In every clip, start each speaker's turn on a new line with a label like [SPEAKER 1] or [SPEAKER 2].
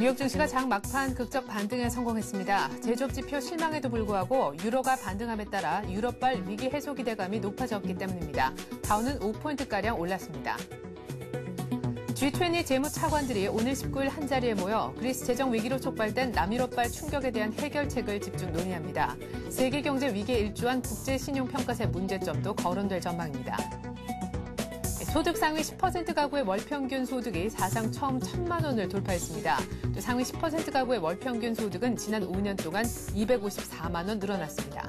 [SPEAKER 1] 뉴욕 증시가 장 막판 극적 반등에 성공했습니다. 제조업 지표 실망에도 불구하고 유로가 반등함에 따라 유럽발 위기 해소 기대감이 높아졌기 때문입니다. 다우는 5포인트가량 올랐습니다. G20 재무 차관들이 오늘 19일 한자리에 모여 그리스 재정 위기로 촉발된 남유럽발 충격에 대한 해결책을 집중 논의합니다. 세계 경제 위기에 일조한 국제 신용평가세 문제점도 거론될 전망입니다. 소득 상위 10% 가구의 월평균 소득이 사상 처음 1,000만 원을 돌파했습니다. 또 상위 10% 가구의 월평균 소득은 지난 5년 동안 254만 원 늘어났습니다.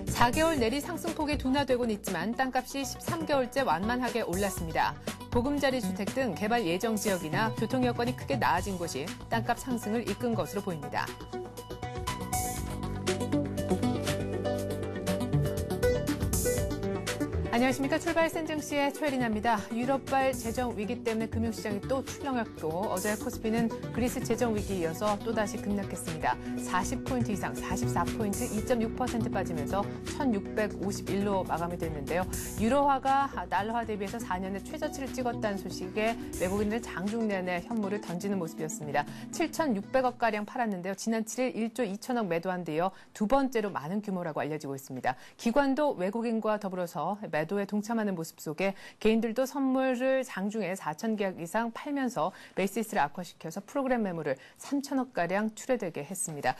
[SPEAKER 1] 4개월 내리 상승폭이 둔화되곤 있지만 땅값이 13개월째 완만하게 올랐습니다. 보금자리 주택 등 개발 예정 지역이나 교통 여건이 크게 나아진 곳이 땅값 상승을 이끈 것으로 보입니다. 안녕하십니까. 출발 센증시의 최혜린입니다. 유럽발 재정 위기 때문에 금융시장이 또 출렁였고 어제 코스피는 그리스 재정 위기에 이어서 또다시 급락했습니다. 40포인트 이상 44포인트 2.6% 빠지면서 1651로 마감이 됐는데요. 유로화가 달러화 대비해서 4년의 최저치를 찍었다는 소식에 외국인들 장중 내내 현물을 던지는 모습이었습니다. 7,600억가량 팔았는데요. 지난 7일 1조 2천억 매도한 뒤어 두 번째로 많은 규모라고 알려지고 있습니다. 기관도 외국인과 더불어서 매도에 동참하는 모습 속에 개인들도 선물을 장중에 4,000계약 이상 팔면서 베이시스를 악화시켜서 프로그램 매물을 3천억가량 출회되게 했습니다.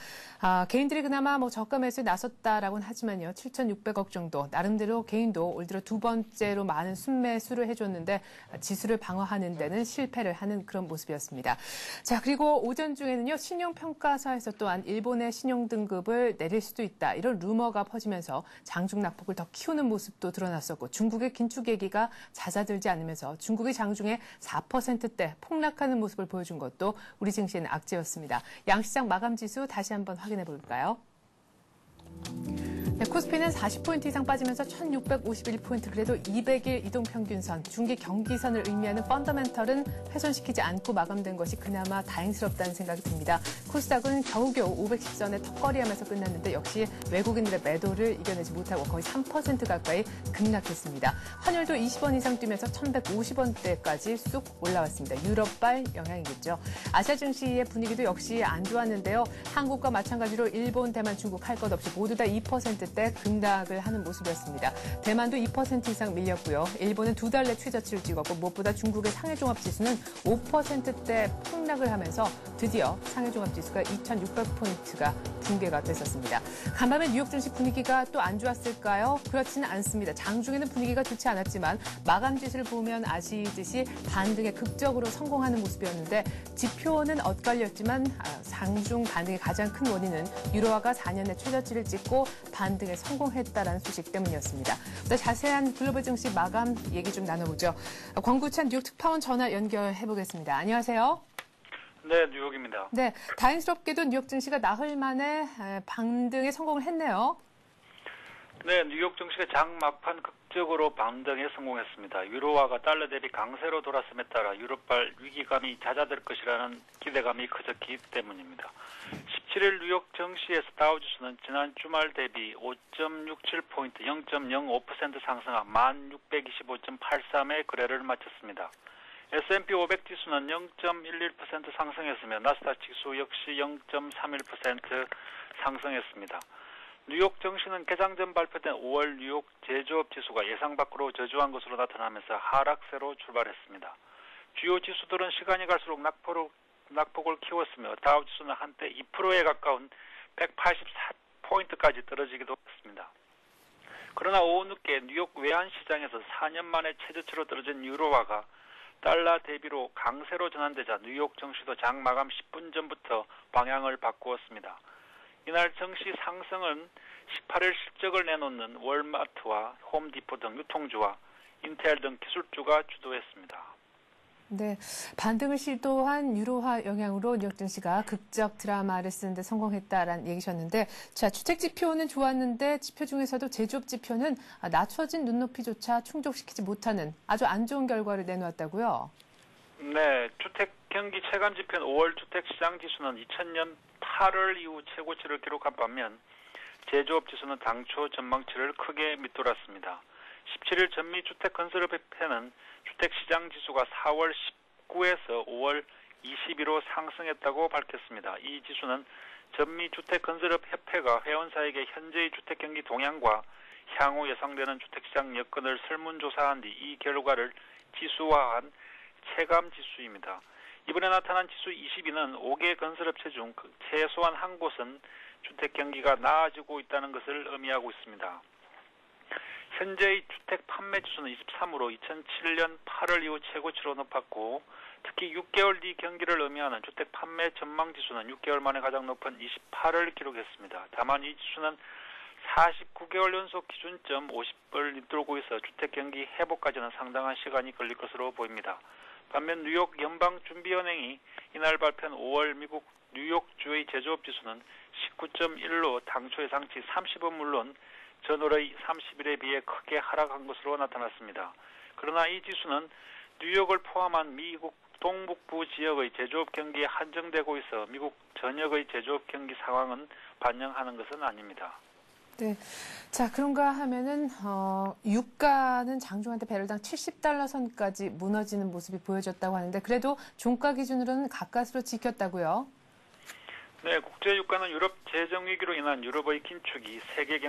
[SPEAKER 1] 개인들이 그나마 저가 매수에 나섰다라고는 하지만요. 7,600억 정도 나름대로 개인도 올 들어 두 번째로 많은 순매수를 해줬는데 지수를 방어하는 데는 실패를 하는 그런 모습이었습니다. 자, 그리고 오전 중에는요. 신용평가사에서 또한 일본의 신용등급을 내릴 수도 있다. 이런 루머가 퍼지면서 장중 낙폭을 더 키우는 모습도 드러났었고 중국의 긴축 얘기가 잦아들지 않으면서 중국이 장중에 4%대 폭락하는 모습을 보여준 것도 우리 증시에는 악재였습니다. 양시장 마감 지수 다시 한번 확인해 볼까요? 네, 코스피는 40포인트 이상 빠지면서 1651포인트, 그래도 200일 이동평균선, 중기 경기선을 의미하는 펀더멘털은 훼손시키지 않고 마감된 것이 그나마 다행스럽다는 생각이 듭니다. 코스닥은 겨우겨우 510선에 턱걸이하면서 끝났는데 역시 외국인들의 매도를 이겨내지 못하고 거의 3% 가까이 급락했습니다. 환율도 20원 이상 뛰면서 1,150원대까지 쑥 올라왔습니다. 유럽발 영향이겠죠. 아시아 증시의 분위기도 역시 안 좋았는데요. 한국과 마찬가지로 일본, 대만, 중국 할 것 없이 모두 다 2%대 급락을 하는 모습이었습니다. 대만도 2% 이상 밀렸고요. 일본은 두 달 내 최저치를 찍었고 무엇보다 중국의 상해종합지수는 5%대 폭락을 하면서 드디어 상해종합지수가 2,600포인트가 붕괴가 됐었습니다. 간밤에 뉴욕 증시 분위기가 또 안 좋았을까요? 그렇지는 않습니다. 장중에는 분위기가 좋지 않았지만 마감 지수를 보면 아시듯이 반등에 극적으로 성공하는 모습이었는데 지표는 엇갈렸지만 장중 반등의 가장 큰 원인은 유로화가 4년의 최저치를 찍고 반등에 성공했다라는 소식 때문이었습니다. 더 자세한 글로벌 증시 마감 얘기 좀 나눠보죠. 권구찬 뉴욕 특파원 전화 연결해 보겠습니다. 안녕하세요.
[SPEAKER 2] 네, 뉴욕입니다.
[SPEAKER 1] 네, 다행스럽게도 뉴욕 증시가 나흘 만에 반등에 성공을 했네요.
[SPEAKER 2] 네, 뉴욕 증시가 장 막판 극적으로 반등에 성공했습니다. 유로화가 달러 대비 강세로 돌았음에 따라 유럽발 위기감이 잦아들 것이라는 기대감이 커졌기 때문입니다. 17일 뉴욕 증시에서 다우지수는 지난 주말 대비 5.67포인트 0.05% 상승한 1625.83의 거래를 마쳤습니다. S&P 500 지수는 0.11% 상승했으며 나스닥 지수 역시 0.31% 상승했습니다. 뉴욕 증시는 개장 전 발표된 5월 뉴욕 제조업 지수가 예상 밖으로 저조한 것으로 나타나면서 하락세로 출발했습니다. 주요 지수들은 시간이 갈수록 낙폭을 키웠으며 다우 지수는 한때 2%에 가까운 184포인트까지 떨어지기도 했습니다. 그러나 오후 늦게 뉴욕 외환시장에서 4년 만에 최저치로 떨어진 유로화가 달러 대비로 강세로 전환되자 뉴욕 증시도 장 마감 10분 전부터 방향을 바꾸었습니다. 이날 증시 상승은 18일 실적을 내놓는 월마트와 홈디포 등 유통주와 인텔 등 기술주가 주도했습니다.
[SPEAKER 1] 네, 반등을 시도한 유로화 영향으로 뉴욕 증시가 극적 드라마를 쓰는데 성공했다라는 얘기셨는데, 자, 주택 지표는 좋았는데 지표 중에서도 제조업 지표는 낮춰진 눈높이조차 충족시키지 못하는 아주 안 좋은 결과를 내놓았다고요?
[SPEAKER 2] 네, 주택 경기 체감 지표는 5월 주택 시장 지수는 2000년 8월 이후 최고치를 기록한 반면 제조업 지수는 당초 전망치를 크게 밑돌았습니다. 17일 전미 주택 건설업협회는 주택시장 지수가 4월 19에서 5월 22로 상승했다고 밝혔습니다. 이 지수는 전미주택건설업협회가 회원사에게 현재의 주택경기 동향과 향후 예상되는 주택시장 여건을 설문조사한 뒤 이 결과를 지수화한 체감지수입니다. 이번에 나타난 지수 22는 5개 건설업체 중 최소한 한 곳은 주택경기가 나아지고 있다는 것을 의미하고 있습니다. 현재의 주택 판매 지수는 23으로 2007년 8월 이후 최고치로 높았고 특히 6개월 뒤 경기를 의미하는 주택 판매 전망 지수는 6개월 만에 가장 높은 28을 기록했습니다. 다만 이 지수는 49개월 연속 기준점 50을 밑돌고 있어 주택 경기 회복까지는 상당한 시간이 걸릴 것으로 보입니다. 반면 뉴욕 연방준비은행이 이날 발표한 5월 미국 뉴욕주의 제조업 지수는 19.1로 당초 예상치 30은 물론 전월의 31에 비해 크게 하락한 것으로 나타났습니다. 그러나 이 지수는 뉴욕을 포함한 미국 동북부 지역의 제조업 경기에 한정되고 있어 미국 전역의 제조업 경기 상황은 반영하는 것은 아닙니다.
[SPEAKER 1] 네. 자, 그런가 하면은, 유가는 장중한테 배럴당 $70 선까지 무너지는 모습이 보여졌다고 하는데, 그래도 종가 기준으로는 가까스로 지켰다고요?
[SPEAKER 2] 네, 국제 유가는 유럽 재정 위기로 인한 유럽의 긴축이 세계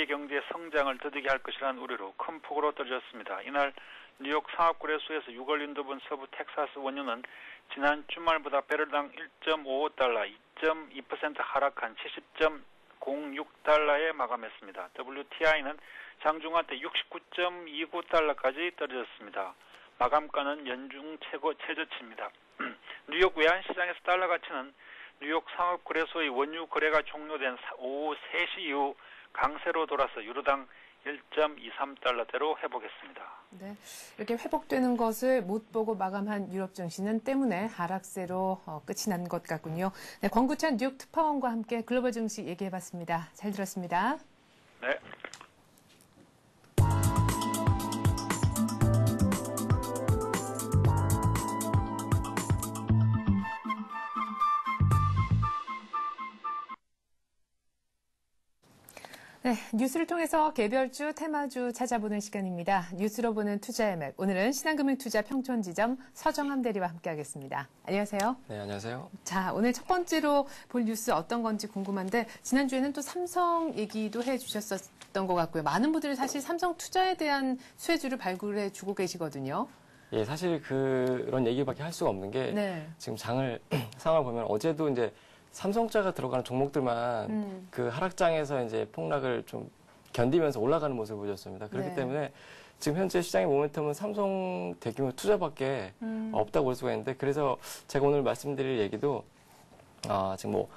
[SPEAKER 2] 경제 성장을 더디게 할 것이라는 우려로 큰 폭으로 떨어졌습니다. 이날 뉴욕 상업거래소에서 6월 인도분 서부 텍사스 원유는 지난 주말보다 배럴당 1.55달러, 2.2% 하락한 70.06달러에 마감했습니다. WTI는 장중한테 69.29달러까지 떨어졌습니다. 마감가는 연중 최저치입니다. 뉴욕 외환시장에서 달러 가치는 뉴욕 상업거래소의 원유 거래가 종료된 오후 3시 이후 강세로 돌아서 유로당 1.23달러대로 회복했습니다.
[SPEAKER 1] 네, 이렇게 회복되는 것을 못 보고 마감한 유럽 증시는 때문에 하락세로 끝이 난 것 같군요. 네, 권구찬 뉴욕 특파원과 함께 글로벌 증시 얘기해봤습니다. 잘 들었습니다.
[SPEAKER 2] 네.
[SPEAKER 1] 네, 뉴스를 통해서 개별주, 테마주 찾아보는 시간입니다. 뉴스로 보는 투자의 맥. 오늘은 신한금융투자 평촌지점 서정함 대리와 함께하겠습니다. 안녕하세요.
[SPEAKER 3] 네, 안녕하세요.
[SPEAKER 1] 자, 오늘 첫 번째로 볼 뉴스 어떤 건지 궁금한데 지난주에는 또 삼성 얘기도 해주셨었던 것 같고요. 많은 분들이 사실 삼성 투자에 대한 수혜주를 발굴해 주고 계시거든요.
[SPEAKER 3] 예, 사실 그런 얘기밖에 할 수가 없는 게
[SPEAKER 1] 네.
[SPEAKER 3] 지금 상황을 보면 어제도 이제 삼성자가 들어가는 종목들만 그 하락장에서 이제 폭락을 좀 견디면서 올라가는 모습을 보였습니다. 그렇기
[SPEAKER 1] 네.
[SPEAKER 3] 때문에 지금 현재 시장의 모멘텀은 삼성 대규모 투자밖에 없다고 볼 수가 있는데 그래서 제가 오늘 말씀드릴 얘기도 지금 뭐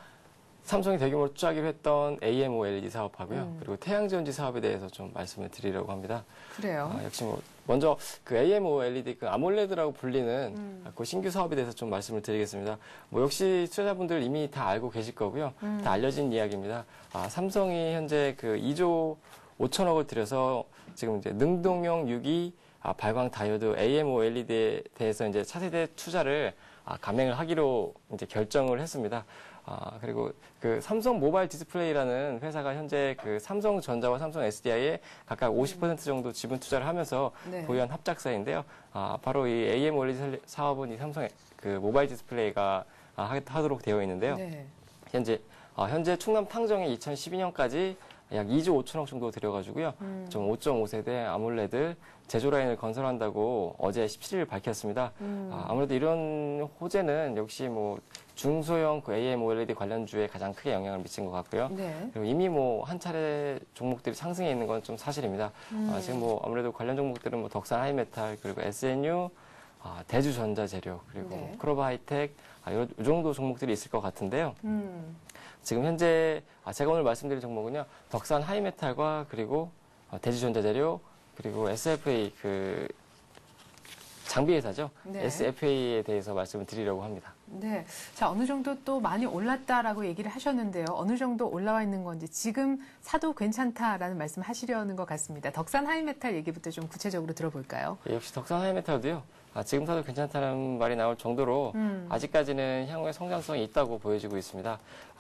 [SPEAKER 3] 삼성이 대규모로 투자하기로 했던 AMOLED 사업하고요. 그리고 태양전지 사업에 대해서 좀 말씀을 드리려고 합니다.
[SPEAKER 1] 그래요.
[SPEAKER 3] 역시 뭐 먼저 그 AMOLED 그 아몰레드라고 불리는 그 신규 사업에 대해서 좀 말씀을 드리겠습니다. 뭐 역시 투자자분들 이미 다 알고 계실 거고요. 다 알려진 이야기입니다. 삼성이 현재 그 2조 5천억을 들여서 지금 이제 능동용 유기 발광 다이오드 AMOLED에 대해서 이제 차세대 투자를 감행을 하기로 이제 결정을 했습니다. 그리고 그 삼성 모바일 디스플레이라는 회사가 현재 그 삼성전자와 삼성 SDI에 각각 50% 정도 지분 투자를 하면서
[SPEAKER 1] 네.
[SPEAKER 3] 보유한 합작사인데요. 바로 이 AMOLED 사업은 이 삼성의 그 모바일 디스플레이가 하도록 되어 있는데요.
[SPEAKER 1] 네.
[SPEAKER 3] 현재 충남 탕정에 2012년까지 약 2조 5천억 정도 들여가지고요. 좀 5.5세대 아몰레드 제조 라인을 건설한다고 어제 17일 밝혔습니다. 아무래도 이런 호재는 역시 뭐 중소형 그 AMOLED 관련주에 가장 크게 영향을 미친 것 같고요.
[SPEAKER 1] 네.
[SPEAKER 3] 그리고 이미 뭐 한 차례 종목들이 상승해 있는 건 좀 사실입니다. 지금 뭐 아무래도 관련 종목들은 뭐 덕산 하이메탈 그리고 SNU, 대주전자재료 그리고
[SPEAKER 1] 네.
[SPEAKER 3] 크로바 하이텍 이 정도 종목들이 있을 것 같은데요. 지금 현재 제가 오늘 말씀드릴 종목은요. 덕산 하이메탈과 그리고 대주전자재료 그리고 SFA 그 장비 회사죠.
[SPEAKER 1] 네.
[SPEAKER 3] SFA에 대해서 말씀을 드리려고 합니다.
[SPEAKER 1] 네. 자, 어느 정도 또 많이 올랐다라고 얘기를 하셨는데요. 어느 정도 올라와 있는 건지 지금 사도 괜찮다라는 말씀 하시려는 것 같습니다. 덕산 하이메탈 얘기부터 좀 구체적으로 들어볼까요?
[SPEAKER 3] 예, 역시 덕산 하이메탈도요. 지금 사도 괜찮다는 말이 나올 정도로 아직까지는 향후에 성장성이 있다고 보여지고 있습니다.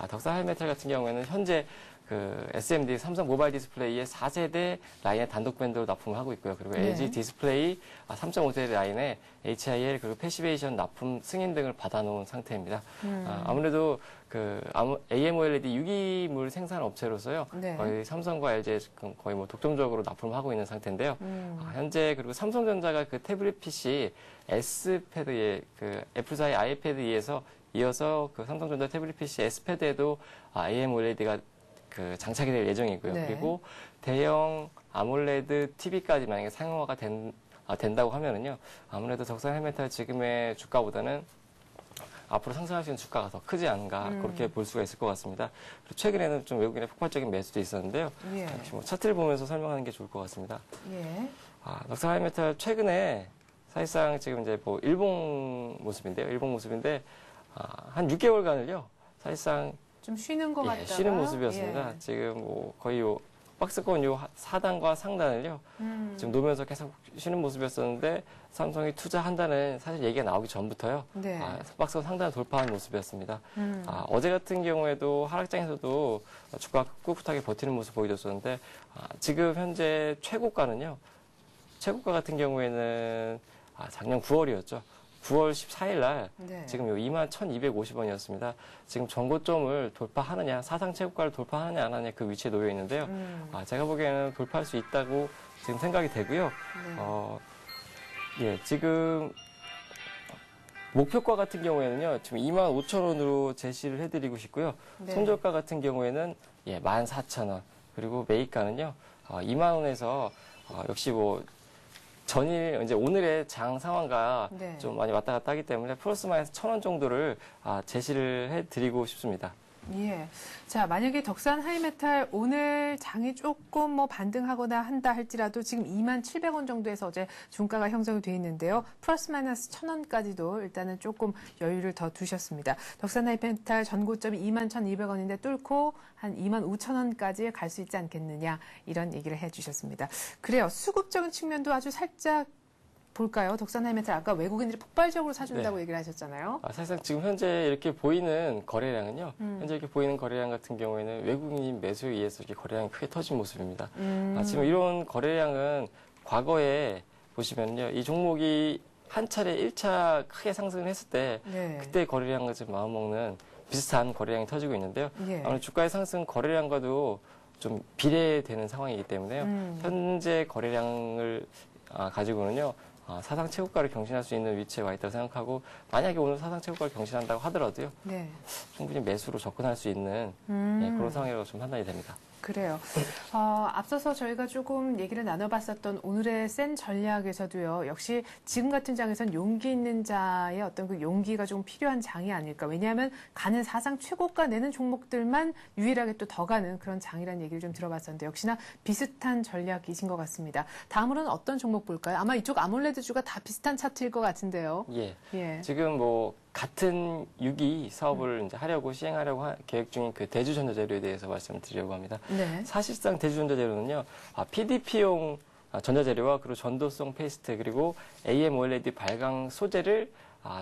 [SPEAKER 3] 덕산 하이메탈 같은 경우에는 현재 그 SMD 삼성 모바일 디스플레이의 4세대 라인의 단독 밴드로 납품을 하고 있고요. 그리고
[SPEAKER 1] 네.
[SPEAKER 3] LG 디스플레이 3.5세대 라인에 HIL 그리고 패시베이션 납품 승인 등을 받아놓은 상태입니다. 아무래도 그 AMOLED 유기물 생산 업체로서요.
[SPEAKER 1] 네.
[SPEAKER 3] 거의 삼성과 LG 거의 뭐 독점적으로 납품을 하고 있는 상태인데요. 현재 그리고 삼성전자가 그 태블릿 PC S패드에 그 애플사의 아이패드에서 이어서 그 삼성전자 태블릿 PC S패드에도 AMOLED가 그 장착이 될 예정이고요.
[SPEAKER 1] 네.
[SPEAKER 3] 그리고 대형 아몰레드 TV까지 만약에 상용화가 된다고 하면은요. 아무래도 덕산 헬메탈 지금의 주가보다는 앞으로 상승할 수 있는 주가가 더 크지 않은가 그렇게 볼 수가 있을 것 같습니다. 그리고 최근에는 좀 외국인의 폭발적인 매수도 있었는데요.
[SPEAKER 1] 예.
[SPEAKER 3] 역시 뭐 차트를 보면서 설명하는 게 좋을 것 같습니다.
[SPEAKER 1] 예.
[SPEAKER 3] 덕산 헬메탈 최근에 사실상 지금 이제 뭐 일봉 모습인데요. 일봉 모습인데 한 6개월간을요. 사실상
[SPEAKER 1] 좀 쉬는 것 같다가
[SPEAKER 3] 쉬는 모습이었습니다.
[SPEAKER 1] 예.
[SPEAKER 3] 지금 뭐 거의 요 박스권 요 하단과 상단을요. 지금 놓으면서 계속 쉬는 모습이었었는데 삼성이 투자한다는 사실 얘기가 나오기 전부터요.
[SPEAKER 1] 네.
[SPEAKER 3] 박스권 상단을 돌파한 모습이었습니다. 어제 같은 경우에도 하락장에서도 주가가 꿋꿋하게 버티는 모습 보여줬었는데 지금 현재 최고가는요. 최고가 같은 경우에는 작년 9월이었죠. 9월 14일 날
[SPEAKER 1] 네.
[SPEAKER 3] 지금 요 21,250원이었습니다. 지금 전고점을 돌파하느냐, 사상 최고가를 돌파하느냐 안 하느냐 그 위치에 놓여 있는데요. 제가 보기에는 돌파할 수 있다고 지금 생각이 되고요.
[SPEAKER 1] 네.
[SPEAKER 3] 지금 목표가 같은 경우에는요. 지금 25,000원으로 제시를 해드리고 싶고요.
[SPEAKER 1] 네.
[SPEAKER 3] 손절가 같은 경우에는 14,000원 그리고 매입가는요. 2만 원에서 역시 뭐 전일 이제 오늘의 장 상황과
[SPEAKER 1] 네.
[SPEAKER 3] 좀 많이 왔다 갔다 하기 때문에 플러스 마이너스 1,000원 정도를 제시를 해드리고 싶습니다.
[SPEAKER 1] 예. 자, 만약에 덕산 하이메탈 오늘 장이 조금 뭐 반등하거나 한다 할지라도 지금 27,000원 정도에서 어제 중가가 형성이 돼 있는데요. 플러스 마이너스 1,000원까지도 일단은 조금 여유를 더 두셨습니다. 덕산 하이메탈 전고점이 21,200원인데 뚫고 한 25,000원까지 갈 수 있지 않겠느냐 이런 얘기를 해 주셨습니다. 그래요. 수급적인 측면도 아주 살짝 볼까요? 덕산 하이메탈 아까 외국인들이 폭발적으로 사준다고
[SPEAKER 3] 네.
[SPEAKER 1] 얘기를 하셨잖아요.
[SPEAKER 3] 사실상 지금 현재 이렇게 보이는 거래량은요. 현재 이렇게 보이는 거래량 같은 경우에는 외국인 매수에 의해서 이렇게 거래량이 크게 터진 모습입니다. 지금 이런 거래량은 과거에 보시면요. 이 종목이 한 차례 1차 크게 상승을 했을 때
[SPEAKER 1] 네.
[SPEAKER 3] 그때 거래량과 좀 마음먹는 비슷한 거래량이 터지고 있는데요.
[SPEAKER 1] 예.
[SPEAKER 3] 아무래도 주가의 상승 거래량과도 좀 비례되는 상황이기 때문에요. 현재 거래량을 가지고는요. 사상 최고가를 경신할 수 있는 위치에 와 있다고 생각하고 만약에 오늘 사상 최고가를 경신한다고 하더라도요.
[SPEAKER 1] 네.
[SPEAKER 3] 충분히 매수로 접근할 수 있는 그런 상황이라고 좀 판단이 됩니다.
[SPEAKER 1] 그래요. 앞서서 저희가 조금 얘기를 나눠봤었던 오늘의 센 전략에서도요. 역시 지금 같은 장에선 용기 있는 자의 어떤 그 용기가 좀 필요한 장이 아닐까. 왜냐하면 가는 사상 최고가 내는 종목들만 유일하게 또 더 가는 그런 장이라는 얘기를 좀 들어봤었는데 역시나 비슷한 전략이신 것 같습니다. 다음으로는 어떤 종목 볼까요? 아마 이쪽 아몰레드주가 다 비슷한 차트일 것 같은데요. 예.
[SPEAKER 3] 지금 뭐 같은 유기 사업을 이제 하려고 시행하려고 계획 중인 그 대주전자재료에 대해서 말씀을 드리려고 합니다.
[SPEAKER 1] 네.
[SPEAKER 3] 사실상 대주전자재료는요, PDP용 전자재료와 그리고 전도성 페이스트 그리고 AMOLED 발광 소재를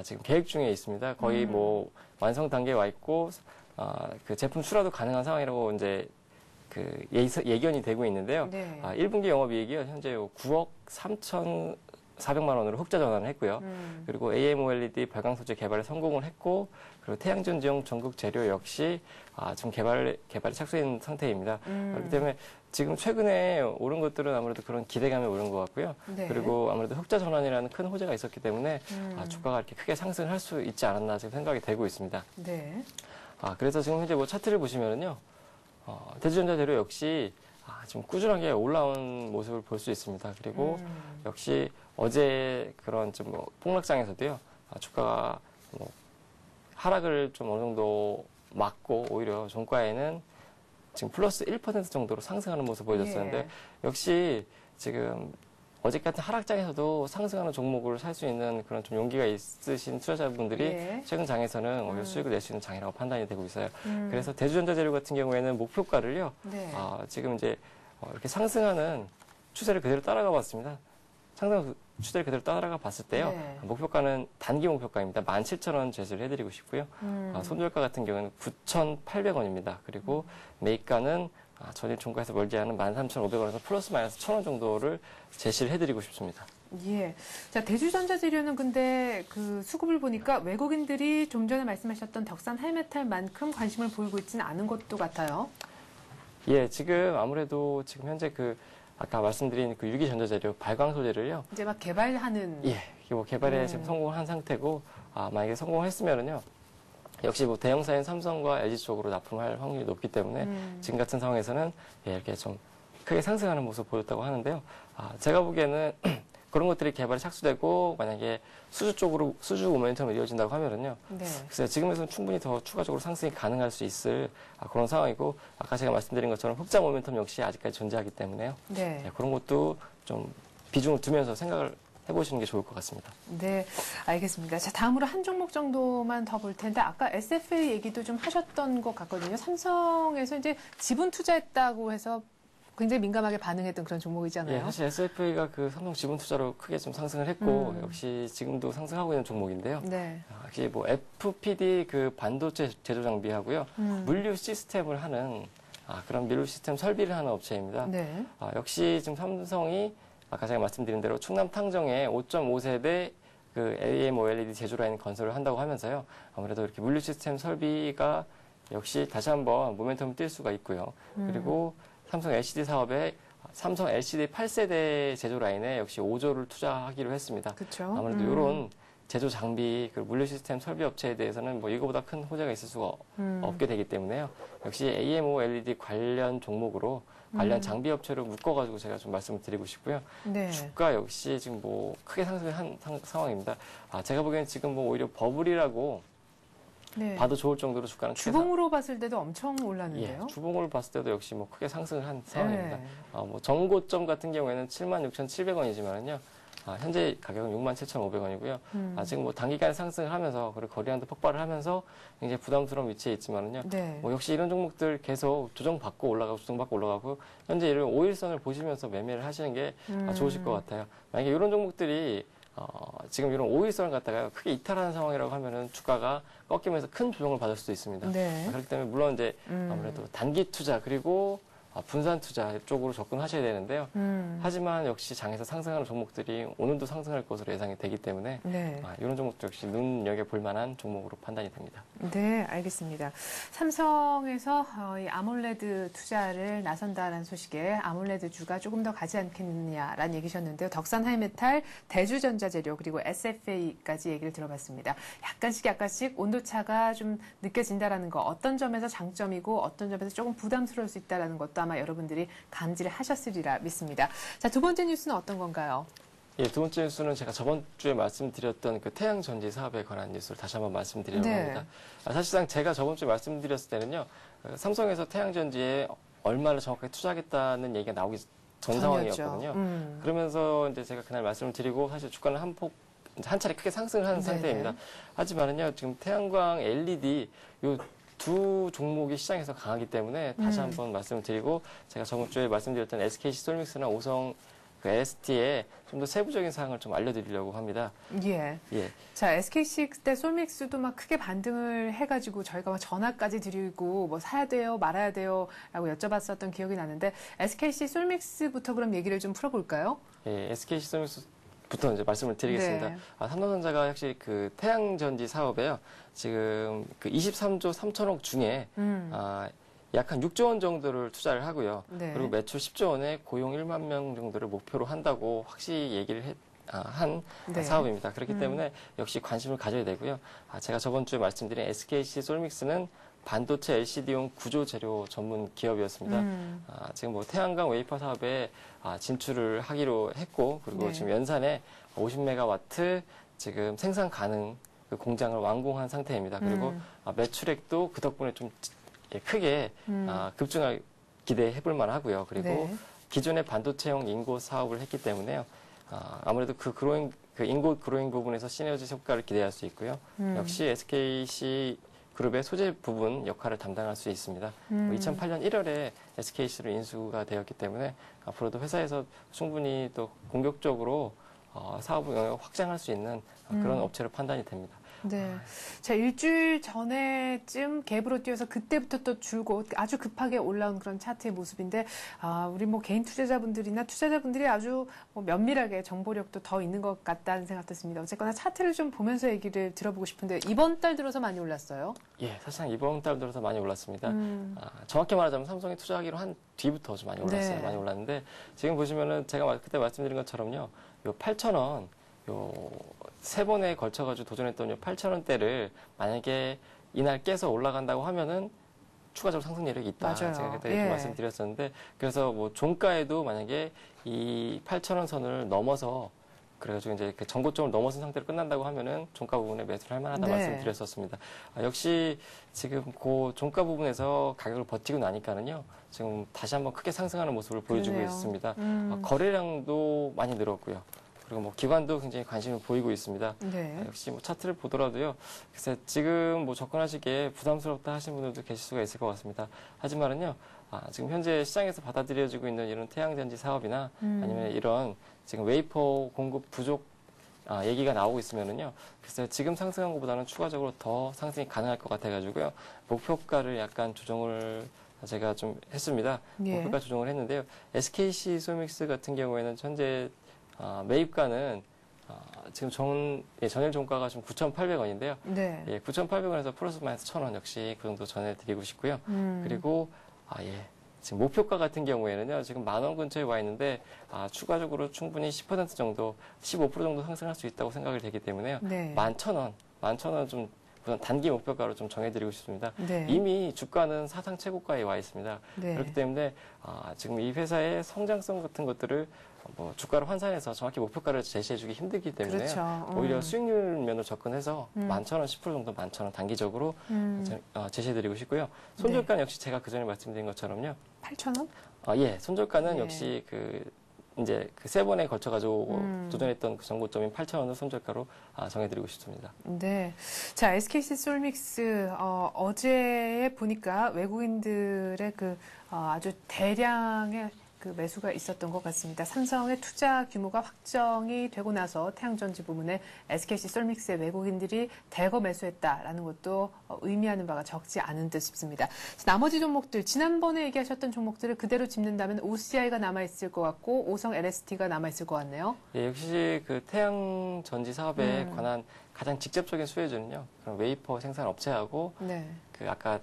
[SPEAKER 3] 지금 계획 중에 있습니다. 거의 뭐 완성 단계에 와 있고 그 제품 출하도 가능한 상황이라고 이제 그 예견이 되고 있는데요.
[SPEAKER 1] 네.
[SPEAKER 3] 1분기 영업이익이요 현재 9억 3,400만 원으로 흑자 전환을 했고요. 그리고 AMOLED 발광 소재 개발에 성공을 했고, 그리고 태양전지용 전극 재료 역시 지금 개발에 착수한 상태입니다. 그렇기 때문에 지금 최근에 오른 것들은 아무래도 그런 기대감에 오른 것 같고요.
[SPEAKER 1] 네.
[SPEAKER 3] 그리고 아무래도 흑자 전환이라는 큰 호재가 있었기 때문에 주가가 이렇게 크게 상승을 할 수 있지 않았나 지금 생각이 되고 있습니다.
[SPEAKER 1] 네.
[SPEAKER 3] 그래서 지금 현재 뭐 차트를 보시면은요, 대주전자재료 역시 지금 꾸준하게 올라온 모습을 볼 수 있습니다. 그리고 역시 어제 그런 좀 뭐 폭락장에서도요, 주가가 뭐 하락을 좀 어느 정도 막고 오히려 종가에는 지금 플러스 1% 정도로 상승하는 모습 보여줬었는데
[SPEAKER 1] 예.
[SPEAKER 3] 역시 지금 어제 같은 하락장에서도 상승하는 종목을 살 수 있는 그런 좀 용기가 있으신 투자자분들이
[SPEAKER 1] 예.
[SPEAKER 3] 최근 장에서는 오히려 수익을 낼 수 있는 장이라고 판단이 되고 있어요. 그래서 대주전자재료 같은 경우에는 목표가를요, 지금 이제 이렇게 상승하는 추세를 그대로 따라가 봤습니다. 추세를 그대로 따라가 봤을 때요.
[SPEAKER 1] 네.
[SPEAKER 3] 목표가는 단기 목표가입니다. 17,000원 제시를 해드리고 싶고요. 손절가 같은 경우는 9,800원입니다. 그리고 매입가는 전일 종가에서 멀지 않은 13,500원에서 플러스 마이너스 1,000원 정도를 제시를 해드리고 싶습니다.
[SPEAKER 1] 예. 자, 대주전자재료는 근데 그 수급을 보니까 외국인들이 좀 전에 말씀하셨던 덕산 헬메탈만큼 관심을 보이고 있지는 않은 것도 같아요.
[SPEAKER 3] 예, 지금 아무래도 지금 현재 아까 말씀드린 유기 전자재료, 발광 소재를요.
[SPEAKER 1] 이제 막 개발하는.
[SPEAKER 3] 예, 뭐 개발에 지금 성공한 상태고, 만약에 성공했으면은요. 역시 뭐 대형사인 삼성과 LG 쪽으로 납품할 확률이 높기 때문에 지금 같은 상황에서는 이렇게 좀 크게 상승하는 모습을 보였다고 하는데요. 제가 보기에는 그런 것들이 개발이 착수되고 만약에 수주 쪽으로 수주 모멘텀이 이어진다고 하면은요.
[SPEAKER 1] 네.
[SPEAKER 3] 글쎄요, 지금에서는 충분히 더 추가적으로 상승이 가능할 수 있을 그런 상황이고 아까 제가 말씀드린 것처럼 흑자 모멘텀 역시 아직까지 존재하기 때문에요.
[SPEAKER 1] 네.
[SPEAKER 3] 그런 것도 좀 비중을 두면서 생각을 해보시는 게 좋을 것 같습니다.
[SPEAKER 1] 네, 알겠습니다. 자, 다음으로 한 종목 정도만 더 볼 텐데 아까 SFA 얘기도 좀 하셨던 것 같거든요. 삼성에서 이제 지분 투자했다고 해서 굉장히 민감하게 반응했던 그런 종목이잖아요.
[SPEAKER 3] 예, 사실 SFA가 삼성 지분 투자로 크게 좀 상승을 했고 역시 지금도 상승하고 있는 종목인데요.
[SPEAKER 1] 네.
[SPEAKER 3] 역시 뭐 FPD 반도체 제조 장비하고요, 물류 시스템을 하는 그런 물류 시스템 설비를 하는 업체입니다.
[SPEAKER 1] 네.
[SPEAKER 3] 역시 지금 삼성이 아까 제가 말씀드린 대로 충남 탕정에 5.5세대 AMOLED 제조 라인 건설을 한다고 하면서요. 아무래도 이렇게 물류 시스템 설비가 역시 다시 한번 모멘텀을 띌 수가 있고요. 그리고 삼성 LCD 사업에 삼성 LCD 8세대 제조 라인에 역시 5조를 투자하기로 했습니다.
[SPEAKER 1] 그렇죠.
[SPEAKER 3] 아무래도 이런 제조 장비, 물류 시스템 설비 업체에 대해서는 뭐 이거보다 큰 호재가 있을 수가 없게 되기 때문에요. 역시 AMOLED 관련 종목으로 관련 장비 업체로 묶어가지고 제가 좀 말씀을 드리고 싶고요.
[SPEAKER 1] 네.
[SPEAKER 3] 주가 역시 지금 뭐 크게 상승을 한 상황입니다. 제가 보기에는 지금 뭐 오히려 버블이라고
[SPEAKER 1] 네.
[SPEAKER 3] 봐도 좋을 정도로 주가는
[SPEAKER 1] 주봉으로 봤을 때도 엄청 올랐는데요.
[SPEAKER 3] 예, 주봉으로 봤을 때도 역시 뭐 크게 상승을 한 상황입니다.
[SPEAKER 1] 네.
[SPEAKER 3] 뭐 정고점 같은 경우에는 76,700원이지만은요. 현재 가격은 67,500원이고요. 지금 뭐 단기간에 상승을 하면서 그리고 거래량도 폭발을 하면서 굉장히 부담스러운 위치에 있지만은요.
[SPEAKER 1] 네.
[SPEAKER 3] 뭐 역시 이런 종목들 계속 조정받고 올라가고 조정받고 올라가고 현재 이런 5일선을 보시면서 매매를 하시는 게 좋으실 것 같아요. 만약에 이런 종목들이 지금 이런 5일선을 갖다가 크게 이탈하는 상황이라고 하면은 주가가 꺾이면서 큰 조정을 받을 수도 있습니다.
[SPEAKER 1] 네.
[SPEAKER 3] 그렇기 때문에 물론 이제 아무래도 단기 투자 그리고 분산 투자 쪽으로 접근하셔야 되는데요. 하지만 역시 장에서 상승하는 종목들이 오늘도 상승할 것으로 예상이 되기 때문에
[SPEAKER 1] 네.
[SPEAKER 3] 이런 종목도 역시 눈여겨볼 만한 종목으로 판단이 됩니다.
[SPEAKER 1] 네, 알겠습니다. 삼성에서 이 아몰레드 투자를 나선다는 소식에 아몰레드주가 조금 더 가지 않겠느냐라는 얘기셨는데요. 덕산 하이메탈, 대주전자재료 그리고 SFA까지 얘기를 들어봤습니다. 약간씩 온도차가 좀 느껴진다라는 거, 어떤 점에서 장점이고 어떤 점에서 조금 부담스러울 수 있다라는 것도 아마 여러분들이 감지를 하셨으리라 믿습니다. 자, 두 번째 뉴스는 어떤 건가요?
[SPEAKER 3] 예, 두 번째 뉴스는 제가 저번 주에 말씀드렸던 태양 전지 사업에 관한 뉴스를 다시 한번 말씀드리려고 합니다. 사실상 제가 저번 주에 말씀드렸을 때는요, 삼성에서 태양 전지에 얼마를 정확하게 투자하겠다는 얘기가 나오기 전 상황이었거든요. 그러면서 이제 제가 그날 말씀을 드리고 사실 주가는 한 차례 크게 상승을 하는 상태입니다. 하지만은요, 지금 태양광 LED 두 종목이 시장에서 강하기 때문에 다시 한번 말씀을 드리고 제가 저번 주에 말씀드렸던 SKC 솔믹스나 오성 ST에 좀 더 세부적인 사항을 좀 알려드리려고 합니다.
[SPEAKER 1] 예. 자, SKC 그때 솔믹스도 막 크게 반등을 해가지고 저희가 막 전화까지 드리고 뭐 사야 돼요, 말아야 돼요 라고 여쭤봤었던 기억이 나는데 SKC 솔믹스부터 그럼 얘기를 좀 풀어볼까요? 예,
[SPEAKER 3] SKC 솔믹스부터 이제 말씀을 드리겠습니다.
[SPEAKER 1] 네.
[SPEAKER 3] 삼성전자가 역시 태양전지 사업에요. 지금 23조 3천억 중에 약 한 6조 원 정도를 투자를 하고요.
[SPEAKER 1] 네.
[SPEAKER 3] 그리고 매출 10조 원에 고용 1만 명 정도를 목표로 한다고 확실히 얘기를 한
[SPEAKER 1] 네.
[SPEAKER 3] 사업입니다. 그렇기 때문에 역시 관심을 가져야 되고요. 제가 저번 주에 말씀드린 SKC 솔믹스는 반도체 LCD용 구조 재료 전문 기업이었습니다. 지금 뭐 태양광 웨이퍼 사업에 진출을 하기로 했고, 그리고
[SPEAKER 1] 네.
[SPEAKER 3] 지금 연산에 50메가와트 지금 생산 가능 공장을 완공한 상태입니다. 그리고 매출액도 그 덕분에 좀 크게 급증할 기대해 볼 만하고요. 그리고
[SPEAKER 1] 네.
[SPEAKER 3] 기존의 반도체용 인고 사업을 했기 때문에요. 아무래도 인고 그로잉 부분에서 시너지 효과를 기대할 수 있고요. 역시 SKC 그룹의 소재 부분 역할을 담당할 수 있습니다. 2008년 1월에 SKC로 인수가 되었기 때문에 앞으로도 회사에서 충분히 또 공격적으로 사업 영역을 확장할 수 있는 그런 업체로 판단이 됩니다.
[SPEAKER 1] 네. 자, 일주일 전에쯤 갭으로 뛰어서 그때부터 또 줄고 아주 급하게 올라온 그런 차트의 모습인데, 우리 뭐 개인 투자자분들이나 투자자분들이 아주 뭐 면밀하게 정보력도 더 있는 것 같다는 생각도 듭니다. 어쨌거나 차트를 좀 보면서 얘기를 들어보고 싶은데, 이번 달 들어서 많이 올랐어요?
[SPEAKER 3] 예, 사실상 이번 달 들어서 많이 올랐습니다. 정확히 말하자면 삼성에 투자하기로 한 뒤부터 좀 많이 올랐어요.
[SPEAKER 1] 네.
[SPEAKER 3] 많이 올랐는데, 지금 보시면은 제가 그때 말씀드린 것처럼요, 요 8,000원, 요 세 번에 걸쳐가지고 도전했던 요 8,000원대를 만약에 이날 깨서 올라간다고 하면은 추가적으로 상승 여력이 있다.
[SPEAKER 1] 맞아요.
[SPEAKER 3] 제가 그때
[SPEAKER 1] 예.
[SPEAKER 3] 말씀드렸었는데, 그래서 뭐 종가에도 만약에 이 8,000원 선을 넘어서 그래가지고 이제 그 전고점을 넘어선 상태로 끝난다고 하면은 종가 부분에 매수를 할 만하다
[SPEAKER 1] 네.
[SPEAKER 3] 말씀드렸었습니다. 역시 지금 그 종가 부분에서 가격을 버티고 나니까는요, 지금 다시 한번 크게 상승하는 모습을 보여주고
[SPEAKER 1] 그러네요.
[SPEAKER 3] 있습니다. 거래량도 많이 늘었고요. 그리고 뭐 기관도 굉장히 관심을 보이고 있습니다.
[SPEAKER 1] 네.
[SPEAKER 3] 역시 뭐 차트를 보더라도요. 그래서 지금 뭐 접근하시기에 부담스럽다 하시는 분들도 계실 수가 있을 것 같습니다. 하지만은요, 지금 현재 시장에서 받아들여지고 있는 이런 태양전지 사업이나 아니면 이런 지금 웨이퍼 공급 부족 얘기가 나오고 있으면은요. 그래서 지금 상승한 것보다는 추가적으로 더 상승이 가능할 것 같아가지고요. 목표가를 약간 조정을 제가 좀 했습니다.
[SPEAKER 1] 예.
[SPEAKER 3] 목표가 조정을 했는데요. SKC 소믹스 같은 경우에는 현재 매입가는 지금 전일 종가가 좀 9,800원인데요.
[SPEAKER 1] 네.
[SPEAKER 3] 예, 9,800원에서 플러스 마이너스 1,000원 역시 그 정도 전해드리고 싶고요. 그리고 지금 목표가 같은 경우에는요, 지금 10,000원 근처에 와 있는데 추가적으로 충분히 10% 정도, 15% 정도 상승할 수 있다고 생각이 되기 때문에요.
[SPEAKER 1] 네.
[SPEAKER 3] 11,000원 좀 우선 단기 목표가로 좀 정해드리고 싶습니다.
[SPEAKER 1] 네.
[SPEAKER 3] 이미 주가는 사상 최고가에 와 있습니다.
[SPEAKER 1] 네.
[SPEAKER 3] 그렇기 때문에 지금 이 회사의 성장성 같은 것들을 뭐 주가를 환산해서 정확히 목표가를 제시해주기 힘들기 때문에
[SPEAKER 1] 그렇죠.
[SPEAKER 3] 오히려 수익률 면으로 접근해서 11,000원, 10% 정도 11,000원 단기적으로 제시해드리고 싶고요. 손절가는 역시 제가 그 전에 말씀드린 것처럼요.
[SPEAKER 1] 8,000원?
[SPEAKER 3] 예, 손절가는
[SPEAKER 1] 예.
[SPEAKER 3] 역시 이제 그 세 번에 걸쳐가지고 도전했던 그 정고점인 8,000원을 손절가로 정해드리고 싶습니다.
[SPEAKER 1] 네. 자, SKC 솔믹스, 어제 보니까 외국인들의 아주 대량의 그 매수가 있었던 것 같습니다. 삼성의 투자 규모가 확정이 되고 나서 태양전지 부문에 SKC 솔믹스의 외국인들이 대거 매수했다라는 것도 의미하는 바가 적지 않은 듯 싶습니다. 나머지 종목들, 지난번에 얘기하셨던 종목들을 그대로 짚는다면 OCI가 남아있을 것 같고 오성 LST가 남아있을 것 같네요.
[SPEAKER 3] 예, 역시 그 태양전지 사업에 관한 가장 직접적인 수혜주는요. 그럼 웨이퍼 생산 업체하고
[SPEAKER 1] 네.
[SPEAKER 3] 아까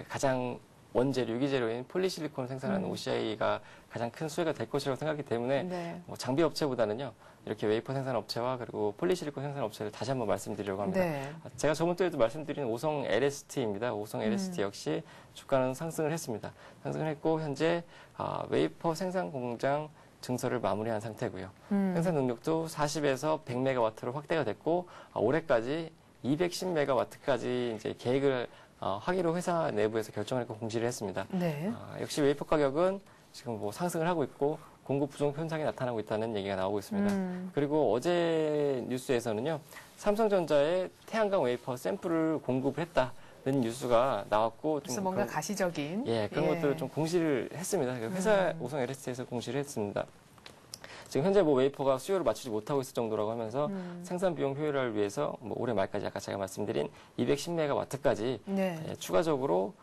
[SPEAKER 3] 가장 원재료, 유기재료인 폴리실리콘을 생산하는 OCI가 가장 큰 수혜가 될 것이라고 생각하기 때문에
[SPEAKER 1] 네.
[SPEAKER 3] 뭐 장비 업체보다는요. 이렇게 웨이퍼 생산 업체와 그리고 폴리실리콘 생산 업체를 다시 한번 말씀드리려고 합니다.
[SPEAKER 1] 네.
[SPEAKER 3] 제가 저번 주에도 말씀드린 오성 LST입니다. 오성 LST 역시 주가는 상승을 했습니다. 상승을 했고 현재 웨이퍼 생산 공장 증설을 마무리한 상태고요. 생산 능력도 40에서 100메가와트로 확대가 됐고 올해까지 210메가와트까지 이제 계획을 하기로 회사 내부에서 결정을 했고 공시를 했습니다.
[SPEAKER 1] 네.
[SPEAKER 3] 역시 웨이퍼 가격은 지금 뭐 상승을 하고 있고 공급 부족 현상이 나타나고 있다는 얘기가 나오고 있습니다. 그리고 어제 뉴스에서는요, 삼성전자에 태양광 웨이퍼 샘플을 공급을 했다는 뉴스가 나왔고,
[SPEAKER 1] 그래서 뭔가 가시적인
[SPEAKER 3] 그런 것들을 좀 공시를 했습니다. 회사 오성 LST에서 공시를 했습니다. 지금 현재 뭐 웨이퍼가 수요를 맞추지 못하고 있을 정도라고 하면서 생산 비용 효율화를 위해서 뭐 올해 말까지 아까 제가 말씀드린 210메가와트까지 추가적으로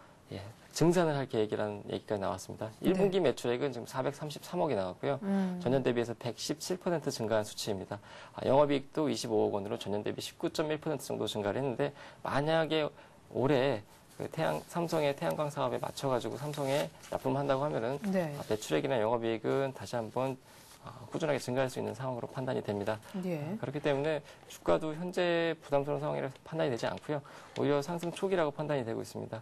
[SPEAKER 3] 증산을 할 계획이라는 얘기가 나왔습니다. 1분기 매출액은 지금 433억이 나왔고요. 전년 대비해서 117% 증가한 수치입니다. 영업이익도 25억 원으로 전년 대비 19.1% 정도 증가를 했는데 만약에 올해 삼성의 태양광 사업에 맞춰가지고 삼성에 납품한다고 하면은 매출액이나 영업이익은 다시 한번 꾸준하게 증가할 수 있는 상황으로 판단이 됩니다. 그렇기 때문에 주가도 현재 부담스러운 상황이라서 판단이 되지 않고요. 오히려 상승 초기라고 판단이 되고 있습니다.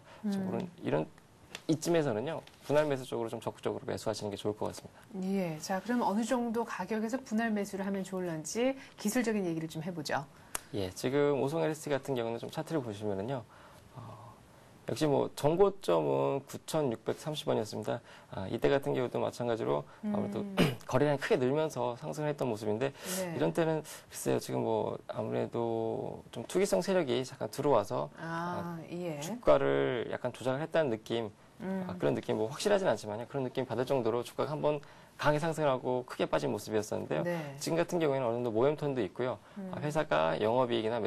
[SPEAKER 3] 이쯤에서는요, 분할 매수 쪽으로 좀 적극적으로 매수하시는 게 좋을 것 같습니다.
[SPEAKER 1] 예. 자, 그럼 어느 정도 가격에서 분할 매수를 하면 좋을런지 기술적인 얘기를 좀 해보죠.
[SPEAKER 3] 예, 지금 오성 LST 같은 경우는 좀 차트를 보시면은요, 역시 뭐 전고점은 9,630원이었습니다. 이때 같은 경우도 마찬가지로 아무래도 거래량이 크게 늘면서 상승을 했던 모습인데 이런 때는 글쎄요, 지금 뭐 아무래도 좀 투기성 세력이 잠깐 들어와서 주가를 약간 조작을 했다는 느낌, 그런 느낌, 뭐 확실하진 않지만요. 그런 느낌 받을 정도로 주가가 한번 강하게 상승하고 크게 빠진 모습이었었는데요.
[SPEAKER 1] 네.
[SPEAKER 3] 지금 같은 경우에는 어느 정도 모멘텀도 있고요. 회사가 영업이익이나